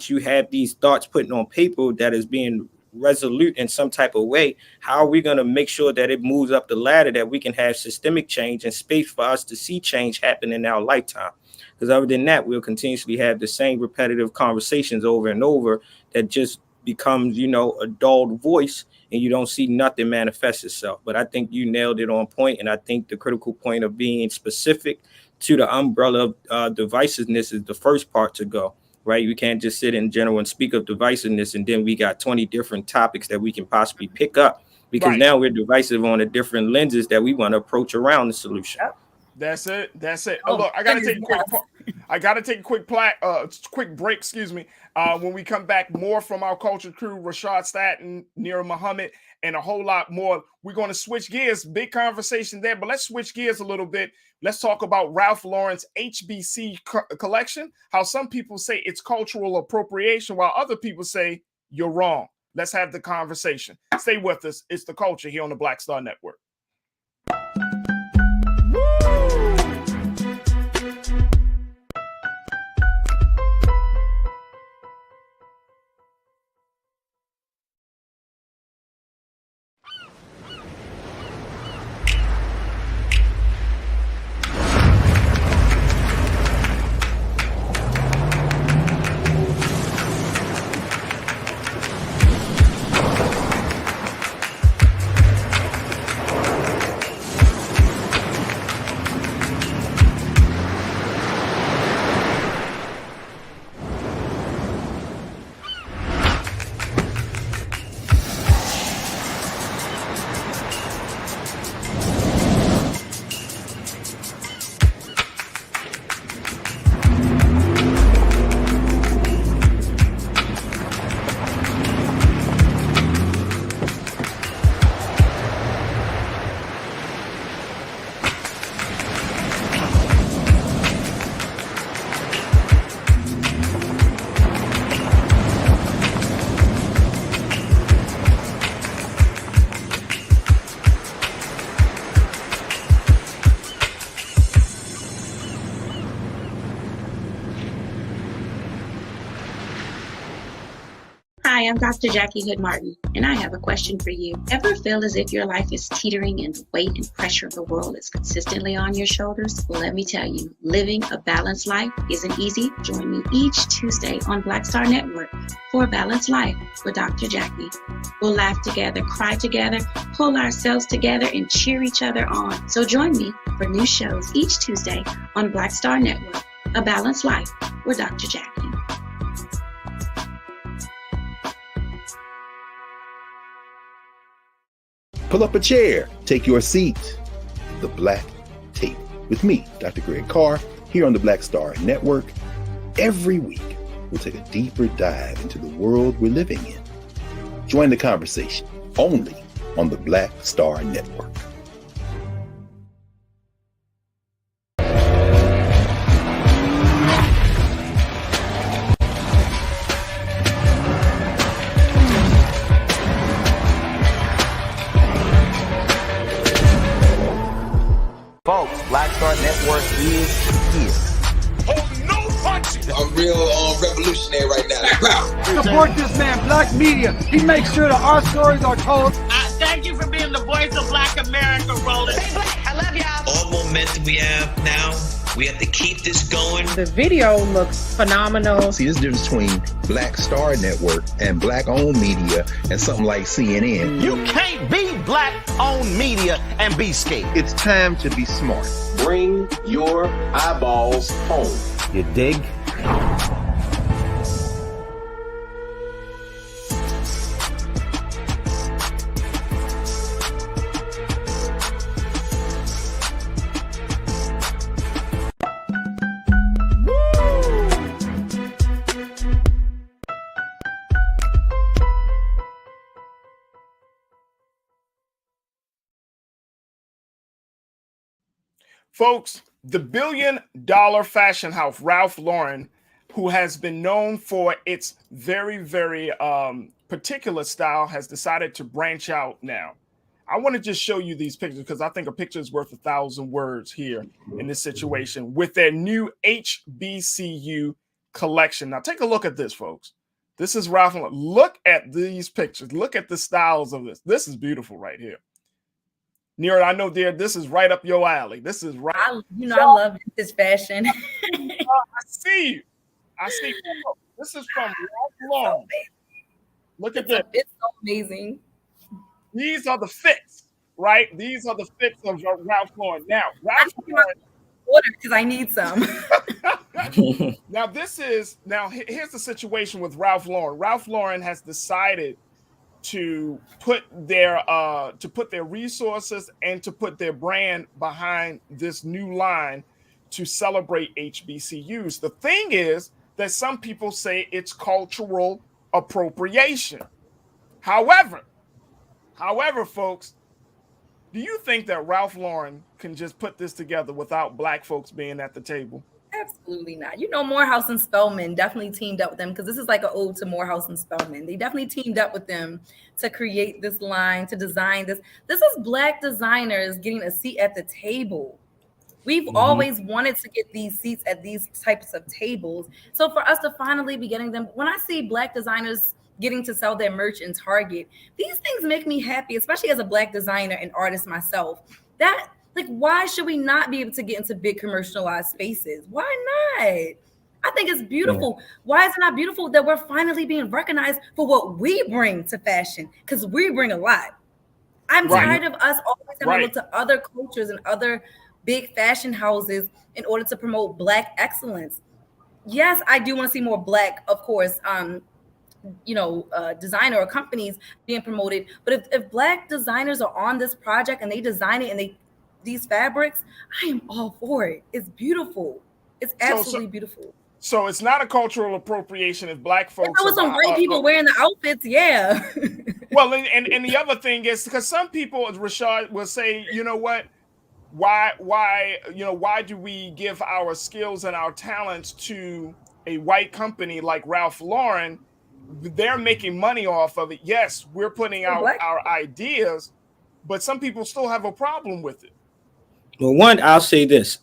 you have these thoughts put on paper that is being resolute in some type of way, how are we going to make sure that it moves up the ladder, that we can have systemic change and space for us to see change happen in our lifetime? Because other than that, we'll continuously have the same repetitive conversations over and over that just becomes, a dulled voice, and you don't see nothing manifest itself. But I think you nailed it on point. And I think the critical point of being specific to the umbrella of divisiveness is the first part to go, right? You can't just sit in general and speak of divisiveness, and then we got 20 different topics that we can possibly pick up, because now we're divisive on the different lenses that we want to approach around the solution. That's it. Oh, look, I gotta take a quick quick break. Excuse me. When we come back, more from our culture crew: Rashad Staten, Nira Muhammad, and a whole lot more. We're going to switch gears. Big conversation there, but let's switch gears a little bit. Let's talk about Ralph Lauren's HBC collection. How some people say it's cultural appropriation, while other people say you're wrong. Let's have the conversation. Stay with us. It's The Culture here on the Black Star Network. am Dr. Jackie Hood Martin, and I have a question for you. Ever feel as if your life is teetering and the weight and pressure of the world is consistently on your shoulders? Well, let me tell you, living a balanced life isn't easy. Join me each Tuesday on Black Star Network for A Balanced Life with Dr. Jackie. We'll laugh together, cry together, pull ourselves together, and cheer each other on. So join me for new shows each Tuesday on Black Star Network, A Balanced Life with Dr. Jackie. Pull up a chair, take your seat. The Black Tape with me, Dr. Greg Carr, here on the Black Star Network. Every week, we'll take a deeper dive into the world we're living in. Join the conversation only on the Black Star Network. Folks, Black Star Network is here. Hold no punches. I'm real revolutionary right now. Support this man, Black Media. He makes sure that our stories are told. Thank you for being the voice of Black America, Roland. Stay black. I love y'all. All momentum we have now, we have to keep this going. The video looks phenomenal. See, there's a difference between Black Star Network and Black-owned media and something like CNN. You can't be Black-owned media and be scared. It's time to be smart. Bring your eyeballs home. You dig? Folks, the billion-dollar fashion house, Ralph Lauren, who has been known for its very, very particular style, has decided to branch out now. I want to just show you these pictures because I think a picture is worth 1,000 words here in this situation with their new HBCU collection. Now, take a look at this, folks. This is Ralph Lauren. Look at these pictures. Look at the styles of this. This is beautiful right here. Nira, I know, dear, this is right up your alley. This is right. I love this fashion. I see you. I see you. This is from Ralph Lauren. Look at this. It's so amazing. These are the fits, right? These are the fits of Ralph Lauren. Now, Ralph Lauren. Order because I need some. Now, here's the situation with Ralph Lauren. Ralph Lauren has decided to put their resources and to put their brand behind this new line to celebrate HBCUs. The thing is that some people say it's cultural appropriation. However, folks, do you think that Ralph Lauren can just put this together without Black folks being at the table? Absolutely not. Morehouse and Spelman definitely teamed up with them because this is like an ode to Morehouse and Spelman. They definitely teamed up with them to create this line, to design this. This is Black designers getting a seat at the table. We've always wanted to get these seats at these types of tables. So for us to finally be getting them, when I see Black designers getting to sell their merch in Target, these things make me happy, especially as a Black designer and artist myself. Why should we not be able to get into big commercialized spaces? Why not? I think it's beautiful. Yeah. Why is it not beautiful that we're finally being recognized for what we bring to fashion? Because we bring a lot. I'm tired of us always having to look to other cultures and other big fashion houses in order to promote Black excellence. Yes, I do want to see more Black, of course, designer or companies being promoted. But if Black designers are on this project and they design it and these fabrics, I am all for it. It's beautiful. It's absolutely beautiful. So it's not a cultural appropriation if Black folks. There was some white people wearing the outfits, yeah. Well, and the other thing is because some people, Rashad, will say, you know what? Why do we give our skills and our talents to a white company like Ralph Lauren? They're making money off of it. Yes, we're putting out our ideas, but some people still have a problem with it. Well, one, I'll say this.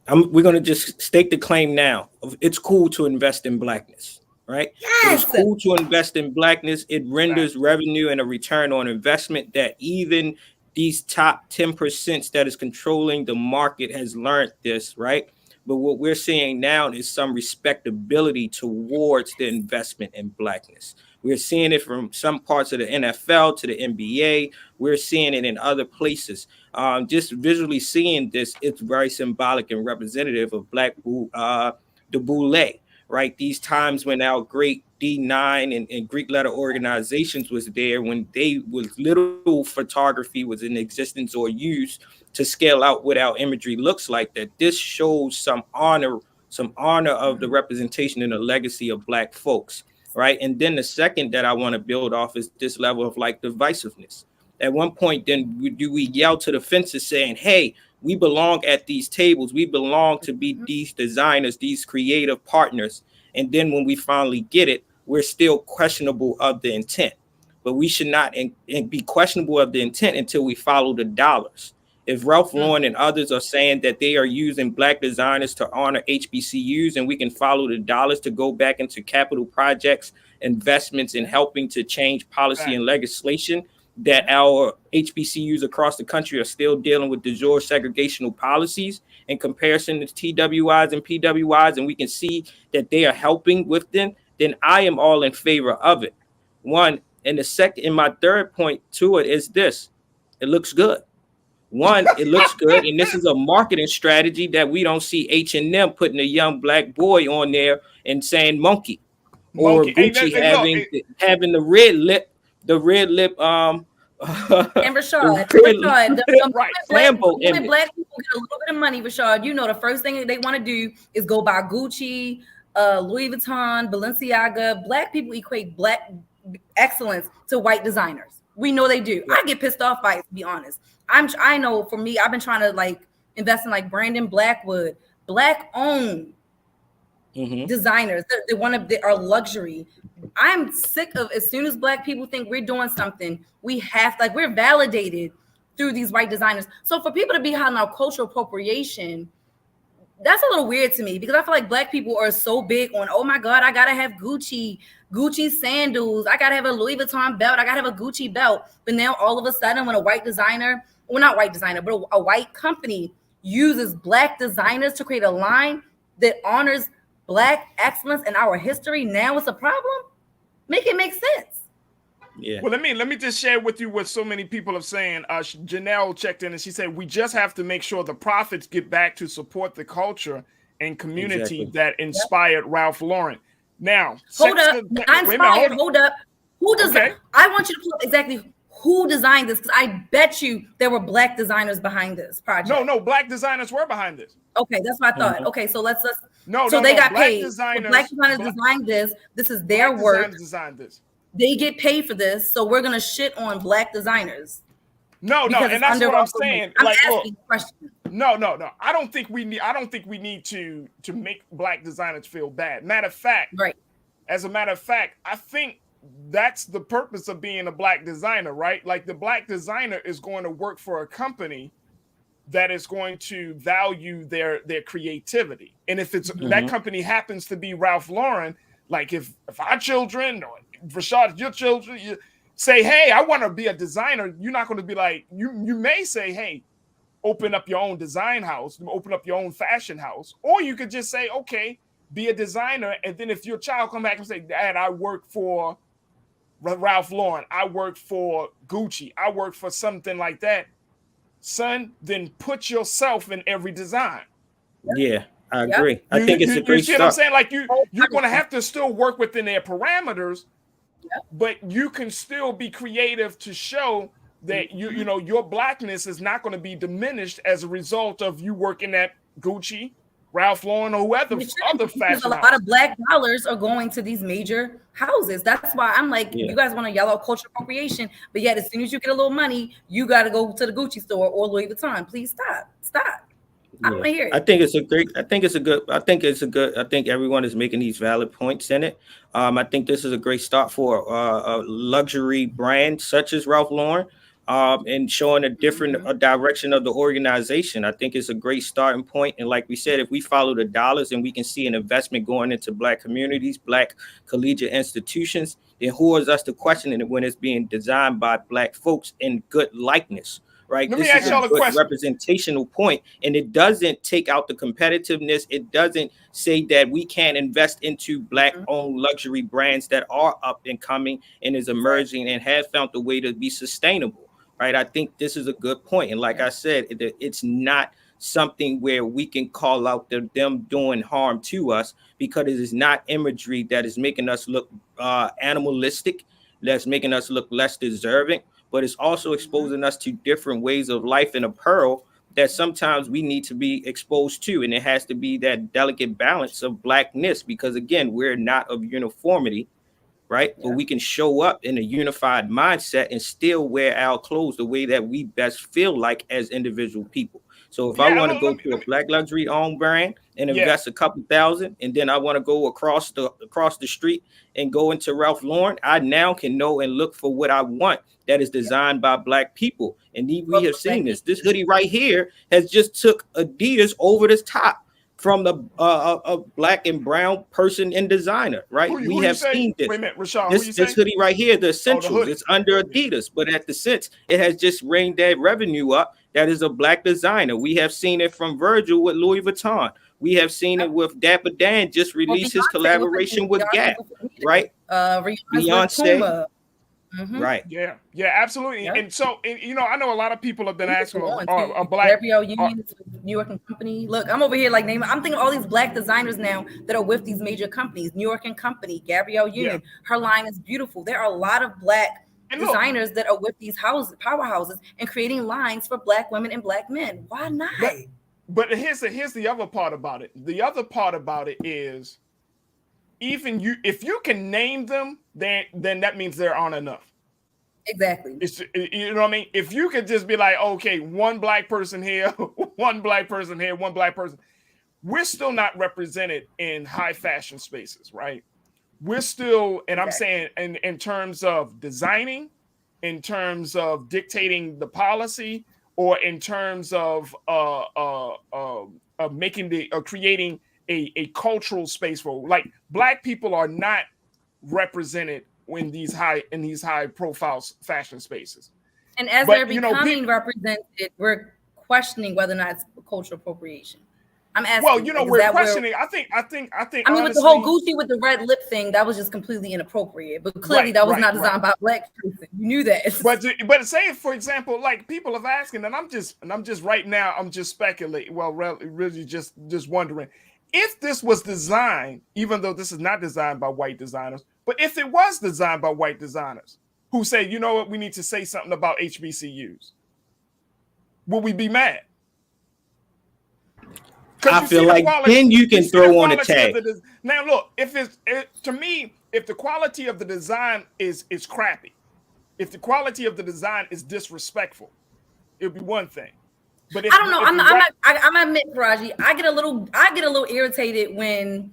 We're going to just stake the claim now. It's cool to invest in Blackness. right? Yes. It is cool to invest in Blackness. It renders revenue and a return on investment that even these top 10% that is controlling the market has learned this, right? But what we're seeing now is some respectability towards the investment in Blackness. We're seeing it from some parts of the NFL to the NBA. We're seeing it in other places. Just visually seeing this, it's very symbolic and representative of the Boule, right? These times when our great D9 and Greek letter organizations was there, when they was little photography was in existence or used to scale out what our imagery looks like, that this shows some honor of the representation and the legacy of Black folks, right? And then the second that I want to build off is this level of like divisiveness. At one point, then we yell to the fences saying, hey, we belong at these tables. We belong to be these designers, these creative partners. And then when we finally get it, we're still questionable of the intent. But we should not be questionable of the intent until we follow the dollars. If Ralph Lauren and others are saying that they are using Black designers to honor HBCUs, and we can follow the dollars to go back into capital projects, investments in helping to change policy and legislation, that our HBCUs across the country are still dealing with de jure segregational policies in comparison to TWIs and PWIs, and we can see that they are helping with them, then I am all in favor of it. One, and the second, and my third point to it is this: it looks good. One, it looks good, and this is a marketing strategy that we don't see H&M putting a young Black boy on there and saying monkey. Or Gucci having the red lip. And Rashad, when Black people get a little bit of money, Rashad, you know the first thing that they want to do is go buy Gucci, Louis Vuitton, Balenciaga. Black people equate Black excellence to white designers. We know they do. I get pissed off by it, to be honest. I know for me, I've been trying to like invest in like Brandon Blackwood, Black owned designers. They are luxury. I'm sick of, as soon as Black people think we're doing something, we're validated through these white designers. So for people to be behind our cultural appropriation, that's a little weird to me, because I feel like Black people are so big on, oh my God, I gotta have Gucci sandals, I gotta have a Louis Vuitton belt, I gotta have a Gucci belt. But now all of a sudden, when a white designer, well, not white designer, but a white company uses Black designers to create a line that honors Black excellence in our history, now it's a problem? Make it make sense. Yeah. Well, let me just share with you what so many people are saying. Janelle checked in and she said, we just have to make sure the profits get back to support the culture and community that inspired Ralph Lauren. Now, hold up. Hold up. Who does I want you to put exactly who designed this, because I bet you there were Black designers behind this project. No, Black designers were behind this. Okay, that's what I thought. Okay, so let's so they got Black paid. Designers, Black designers designed this. This is their Black work. Designers designed this. They get paid for this, so we're gonna shit on Black designers. No, and that's what I'm saying. I'm like, asking questions. No. I don't think we need to make Black designers feel bad. Matter of fact, as a matter of fact, I think that's the purpose of being a Black designer, right? Like, the Black designer is going to work for a company that is going to value their creativity. And if it's that company happens to be Ralph Lauren, like if our children or Rashad, your children, you say, hey, I want to be a designer, you're not going to be like, you may say, hey, open up your own design house, open up your own fashion house. Or you could just say, okay, be a designer. And then if your child come back and say, Dad, I work for Ralph Lauren, I work for Gucci, I work for something like that, son, then put yourself in every design. Yeah, I agree. I think it's a great start. You see what I'm saying? Like, you're going to have to still work within their parameters, but you can still be creative to show that you know your Blackness is not going to be diminished as a result of you working at Gucci, Ralph Lauren, or whoever other fashion. A lot of Black dollars are going to these major houses. That's why I'm like, you guys want to yell out cultural appropriation, but yet as soon as you get a little money, you got to go to the Gucci store or Louis Vuitton. Please stop. I don't want to hear it. I think everyone is making these valid points in it. I think this is a great start for a luxury brand such as Ralph Lauren. and showing a different direction of the organization. I think it's a great starting point. And like we said, if we follow the dollars and we can see an investment going into Black communities, Black collegiate institutions, then who is us to question it when it's being designed by Black folks in good likeness? Right. Let this me ask is y'all a a good question. representational point, and it doesn't take out the competitiveness. It doesn't say that we can't invest into Black-owned luxury brands that are up and coming and is emerging and have found a way to be sustainable. Right. I think this is a good point. And like I said, it's not something where we can call out them doing harm to us, because it is not imagery that is making us look animalistic, that's making us look less deserving, but it's also exposing us to different ways of life and apparel that sometimes we need to be exposed to. And it has to be that delicate balance of Blackness, because again, we're not of uniformity, right? But we can show up in a unified mindset and still wear our clothes the way that we best feel like as individual people. So if I want to go to a Black luxury owned brand and invest a couple thousand, and then I want to go across the street and go into Ralph Lauren, I now can know and look for what I want that is designed by Black people. And we have seen this. This hoodie right here has just took Adidas over this top from a Black and brown person and designer, right? Who we have seen this. Wait a minute, Rashad, this hoodie right here, the Essentials, it's under Adidas, but at the sense, it has just reined that revenue up. That is a Black designer. We have seen it from Virgil with Louis Vuitton. We have seen it with Dapper Dan just released his collaboration with Gap, right? Beyonce. Right. Yeah, absolutely. Yeah. And so, I know a lot of people have been asking a Black Gabrielle Union, New York and Company. Look, I'm over here like I'm thinking of all these Black designers now that are with these major companies. New York and Company, Gabrielle Union. Her line is beautiful. There are a lot of Black designers that are with these powerhouses and creating lines for Black women and Black men. Why not? But here's the other part about it. The other part about it is, even if you can name them, then that means there aren't enough. Exactly. You know what I mean? If you could just be like, okay, one Black person here, one Black person here, one Black person, we're still not represented in high fashion spaces, right? We're still, and I'm saying in terms of designing, in terms of dictating the policy, or in terms of creating a cultural space for, like, Black people are not represented in these high profile fashion spaces. And as they're becoming represented, we're questioning whether or not it's cultural appropriation. I'm asking. Well, we're questioning. I think. I mean, honestly, with the whole Gucci with the red lip thing, that was just completely inappropriate. But clearly, that was not designed by a Black person. You knew that. But say, for example, like, people have asking, and I'm just right now, I'm just speculating. Well, really just wondering if this was designed, even though this is not designed by white designers, but if it was designed by white designers who say, you know what, we need to say something about HBCUs, would we be mad? I feel like then you can throw on a tag. Now, look, to me, if the quality of the design is crappy, if the quality of the design is disrespectful, it would be one thing. But I don't know. I'm admit, Farajii, I get a little irritated when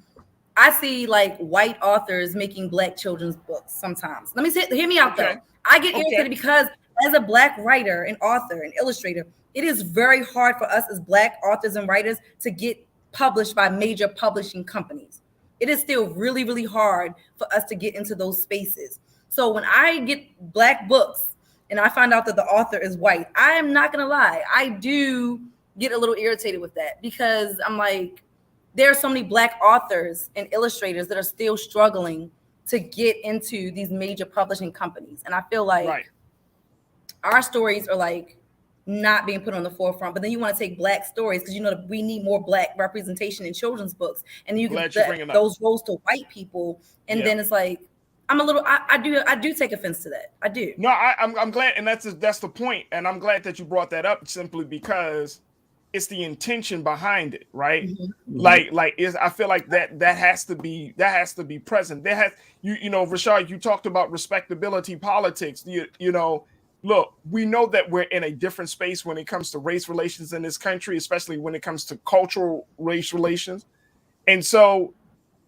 I see like white authors making Black children's books sometimes. Hear me out though. I get irritated because as a Black writer and author and illustrator, it is very hard for us as Black authors and writers to get published by major publishing companies. It is still really, really hard for us to get into those spaces. So when I get Black books and I find out that the author is white, I am not going to lie. I do get a little irritated with that, because I'm like, there are so many Black authors and illustrators that are still struggling to get into these major publishing companies. And I feel like our stories are like not being put on the forefront, but then you want to take Black stories, because we need more Black representation in children's books, and you can those roles to white people, and then it's like I do take offense to that. I do. No, I'm glad, and that's the point, and I'm glad that you brought that up, simply because it's the intention behind it, right? Mm-hmm. I feel like that has to be present. Rashad, you talked about respectability politics. Look, we know that we're in a different space when it comes to race relations in this country, especially when it comes to cultural race relations. And so,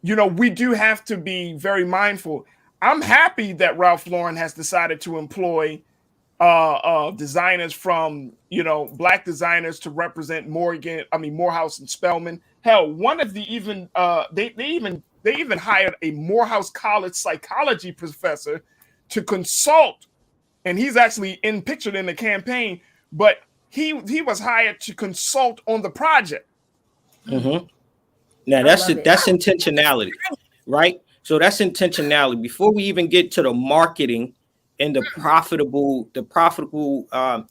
we do have to be very mindful. I'm happy that Ralph Lauren has decided to employ designers from, black designers to represent Morehouse and Spelman. Hell, one of the even they even hired a Morehouse College psychology professor to consult, and he's actually pictured in the campaign, but he was hired to consult on the project. Mm-hmm. Now that's intentionality, right? So that's intentionality. Before we even get to the marketing and the profitable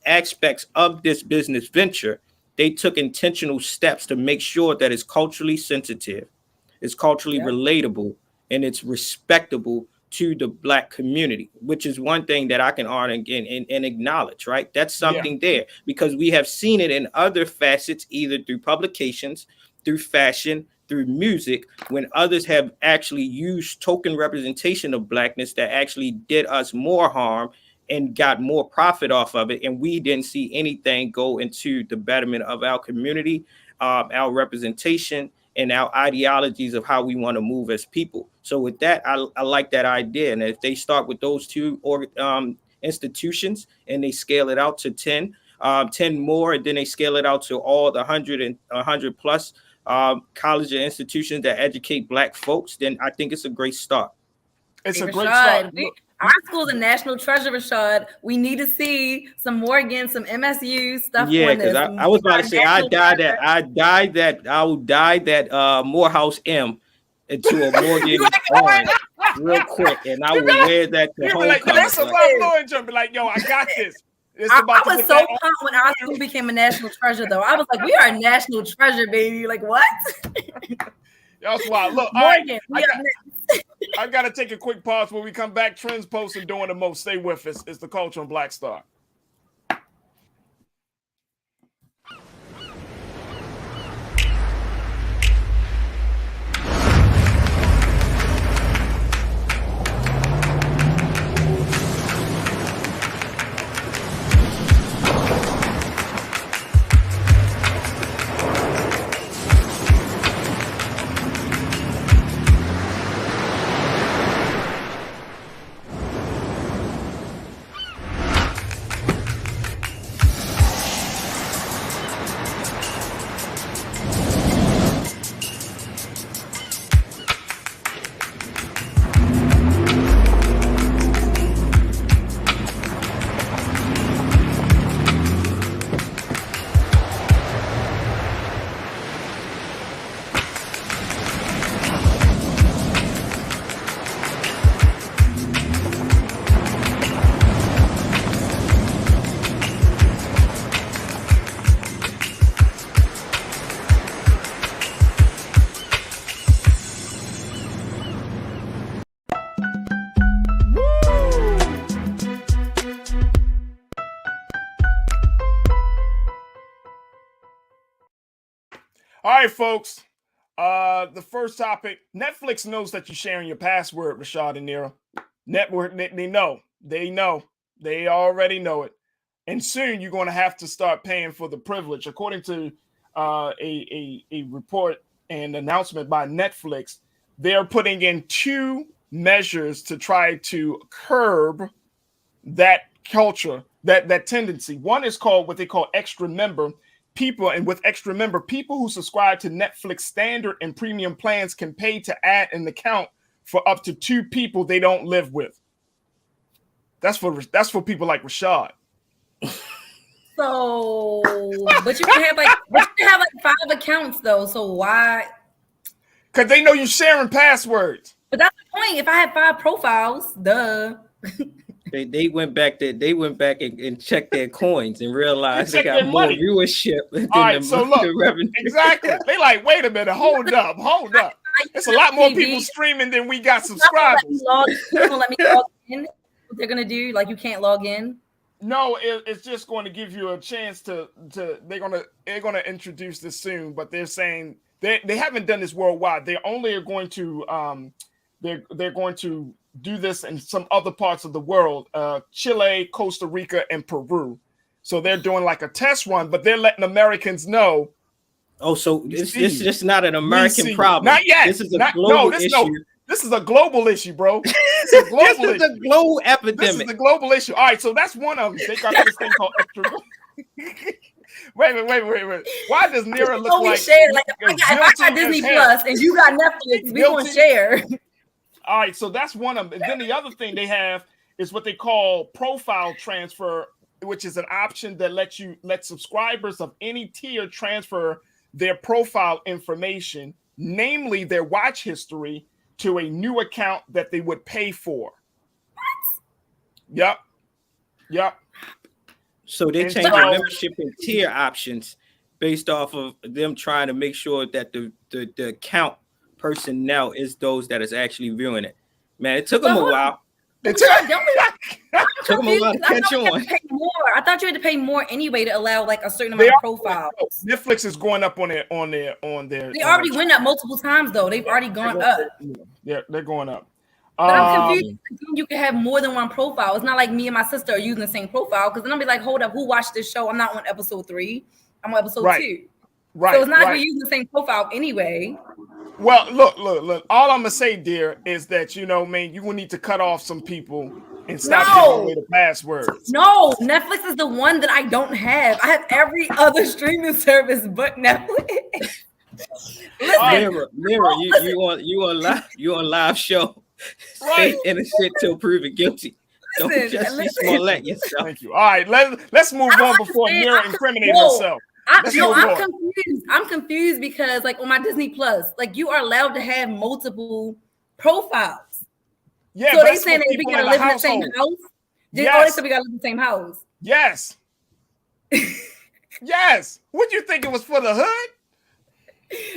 aspects of this business venture, they took intentional steps to make sure that it's culturally sensitive, it's culturally relatable, and it's respectable to the Black community, which is one thing that I can honor and acknowledge, right? That's something there, because we have seen it in other facets, either through publications, through fashion, through music, when others have actually used token representation of Blackness that actually did us more harm and got more profit off of it. And we didn't see anything go into the betterment of our community, our representation, and our ideologies of how we want to move as people. So with that, I like that idea. And if they start with those two institutions and they scale it out to 10 more, and then they scale it out to all the 100 plus college and institutions that educate Black folks, then I think it's a great start. It's a great start. Our school's a national treasure, Rashad. We need to see some Morgan, some MSU stuff. Yeah, because I was about to say I will dye that Morehouse M into a Morgan orange real quick, and I will wear that to homecoming. That's a Ralph Lauren jump. Be like, yo, I got this. I was so pumped when our school became a national treasure, though. I was like, we are a national treasure, baby. Like, what? That's why. Look, Morgan, I got to take a quick pause. When we come back, Trends Post and doing the most. Stay with us. It's the Culture on Black Star. All right, folks. The first topic, Netflix knows that you're sharing your password, Rashad and Nira. Network, they know. They already know it. And soon you're going to have to start paying for the privilege. According to a report and announcement by Netflix, they're putting in 2 measures to try to curb that culture, that tendency. One is called what they call extra member. People, and with extra member, people who subscribe to Netflix standard and premium plans can pay to add an account for up to 2 people they don't live with. That's for people like Rashad. So, but you can have like 5 accounts though. So why? Because they know you're sharing passwords. But that's the point. If I had 5 profiles, duh. They went back and checked their coins and realized they got more viewership than the revenue. Exactly. They like, wait a minute, hold up. It's a lot more people streaming than we got subscribers. Let me log in. What they're gonna do? Like, you can't log in. No, it's just going to give you a chance to. They're gonna introduce this soon, but they're saying they haven't done this worldwide. They only are going to they're going to do this in some other parts of the world, Chile, Costa Rica, and Peru. So they're doing like a test run, but they're letting Americans know. Oh, so it's just not an American problem. Not yet. This is a global issue This is a global issue, bro. This is a global This is a global epidemic. This is a global issue. All right, so that's one of them. They got this thing called extra. Wait. Why does Nira look like? Share. Like if I got Disney Plus and you got Netflix, we gonna share. All right, so that's one of them. And then the other thing they have is what they call profile transfer, which is an option that let subscribers of any tier transfer their profile information, namely their watch history, to a new account that they would pay for. What? Yep. So they change the membership and tier options based off of them trying to make sure that the account personnel is those that is actually viewing it. Man, it took them a while. It took them a while to catch on. I thought you had to pay more anyway to allow like a certain amount of profiles. Netflix is going up on their. They already went up multiple times though. They've already gone up. Yeah, they're going up. But I'm confused. You can have more than one profile. It's not like me and my sister are using the same profile, because then I'll be like, hold up, who watched this show? I'm not on episode 3. I'm on episode 2. Right. So it's not like we're using the same profile anyway. Well, look. All I'm gonna say, dear, is that you will need to cut off some people and stop giving away the passwords. No, Netflix is the one that I don't have. I have every other streaming service but Netflix. Listen, Mirror, you on live show. Stay innocent till proven guilty. Don't just Smollett yourself. Thank you. All right, let's move on before Mirror incriminates herself. I'm confused because like on my Disney Plus, like you are allowed to have multiple profiles. Yeah, so they saying that we gotta live in the same house. Yes. They said we gotta live in the same house. Yes. Yes. What you think it was for the hood?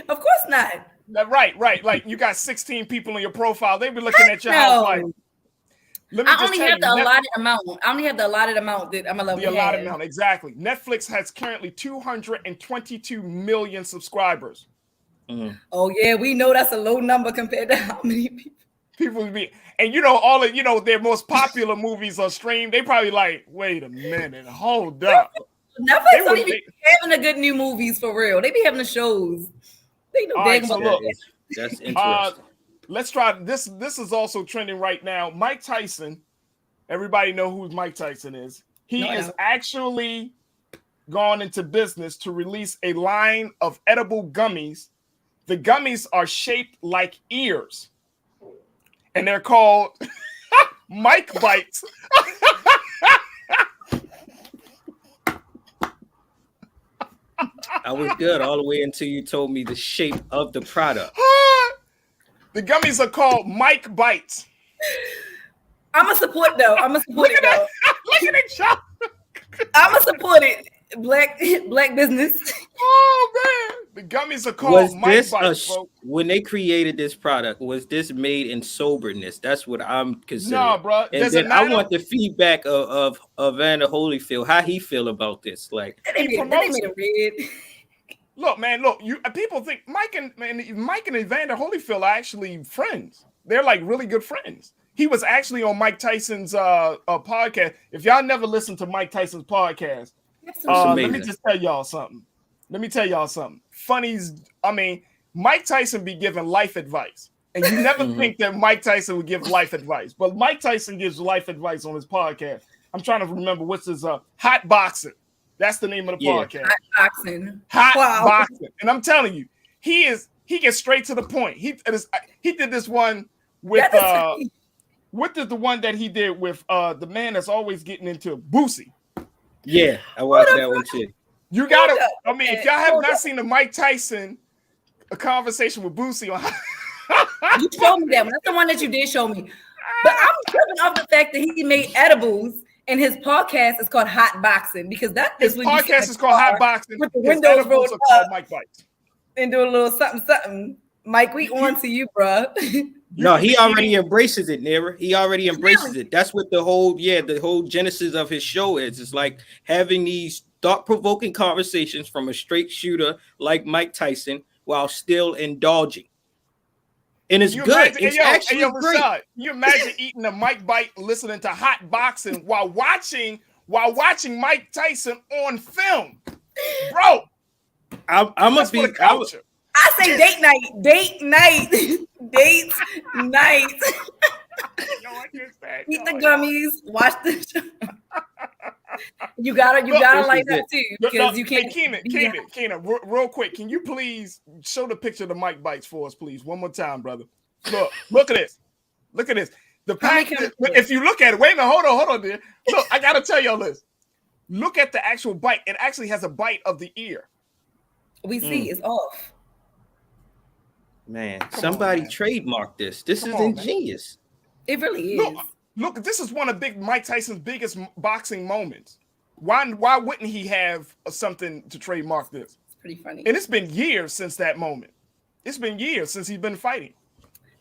Of course not. Right. Like you got 16 people in your profile. They be looking at your house like. I only have the allotted amount. I only have the allotted amount that I'm allowed to have. The allotted amount, exactly. Netflix has currently 222 million subscribers. Mm. Oh yeah, we know that's a low number compared to how many people be. And all of their most popular movies are streamed. They probably like, wait a minute, hold up. Netflix don't even be having the good new movies for real. They be having the shows. They know dang about that. That's interesting. Let's try this. This is also trending right now. Mike Tyson. Everybody know who Mike Tyson is. He is actually gone into business to release a line of edible gummies. The gummies are shaped like ears, and they're called Mike Bites. I was good all the way until you told me the shape of the product. The gummies are called Mike Bites. I'm gonna support though. Look at it, y'all. I'm gonna support it. Black business. Oh man, the gummies are called Mike Bites. When they created this product, was this made in soberness? That's what I'm considering. No, bro. And then I want the feedback of Evander Holyfield. How he feel about this? Like they made it red. Look, man, people think Mike and Evander Holyfield are actually friends. They're like really good friends. He was actually on Mike Tyson's podcast. If y'all never listened to Mike Tyson's podcast, let me just tell y'all something. Mike Tyson be giving life advice. And you never think that Mike Tyson would give life advice. But Mike Tyson gives life advice on his podcast. I'm trying to remember what's his Hot Boxing. That's the name of the podcast. Hot Boxing. And I'm telling you, he gets straight to the point. He did this one with what did the one that he did with the man that's always getting into Boosie. Yeah, I watched that one too. You gotta, if y'all have not seen the Mike Tyson conversation with Boosie on you showed me that one. That's the one that you did show me. But I'm tripping off the fact that he made edibles. And his podcast is called Hot Boxing because his podcast is called Hot Boxing. With the windows rolled up, Mike Bites, and do a little something. Mike, we on to you, bro. No, he already embraces it, Nira. He already embraces it. That's what the whole genesis of his show is. It's like having these thought-provoking conversations from a straight shooter like Mike Tyson while still indulging. And it's good. It's actually great. Rashad, you imagine eating a Mike Bite, listening to Hot Boxing while watching Mike Tyson on film, bro. I say date night. Date night. Date night. No, I can't stand. Eat the gummies. Watch the show. You gotta like that too, because you can't. Hey, Keenan, real quick, can you please show the picture of the Mike Bites for us, please, one more time, brother? Look at this. Look at this. The pack. If you look at it, wait a minute, hold on, dear. Look, I gotta tell y'all this. Look at the actual bite. It actually has a bite of the ear. We see it's off. Man, somebody trademarked this. This is ingenious. It really is. Look, this is one of Mike Tyson's biggest boxing moments. Why wouldn't he have something to trademark this? It's pretty funny. And it's been years since that moment. It's been years since he's been fighting.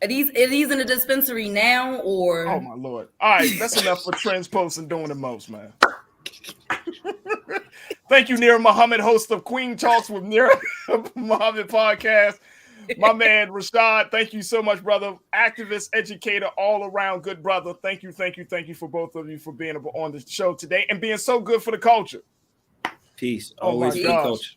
Are these in the dispensary now, or? Oh my Lord! All right, that's enough for Trends Post and doing the most, man. Thank you, Nir Muhammad, host of Queen Talks with Nir Muhammad podcast. My man Rashad, thank you so much, brother. Activist, educator, all around good brother. Thank you for both of you for being on the show today and being so good for the culture. Peace. Always for the culture.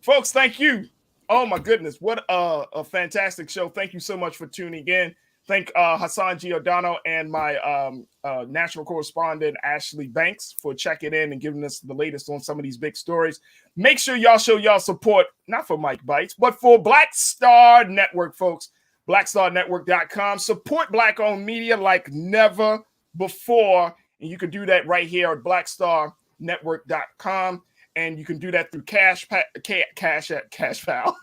Folks, thank you. Oh my goodness, what a fantastic show. Thank you so much for tuning in. Thank Hassan Giordano and my national correspondent, Ashley Banks, for checking in and giving us the latest on some of these big stories. Make sure y'all show y'all support, not for Mike Bites, but for Black Star Network, folks. BlackStarNetwork.com. Support Black-owned media like never before. And you can do that right here at BlackStarNetwork.com. And you can do that through Cash App, PayPal,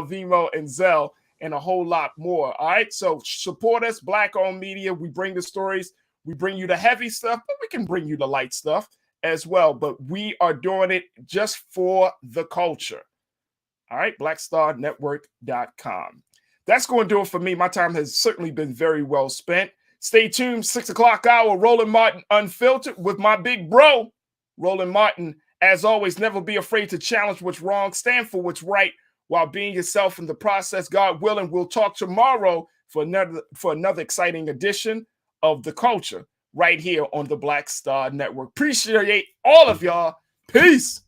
Venmo, and Zelle, and a whole lot more. All right. So support us, Black-owned media. We bring the stories. We bring you the heavy stuff, but we can bring you the light stuff as well. But we are doing it just for the culture. All right. BlackStarNetwork.com. That's going to do it for me. My time has certainly been very well spent. Stay tuned. 6 o'clock hour, Roland Martin Unfiltered with my big bro, Roland Martin. As always, never be afraid to challenge what's wrong. Stand for what's right, while being yourself in the process. God willing, we'll talk tomorrow for another exciting edition of The Culture right here on the Black Star Network. Appreciate all of y'all. Peace.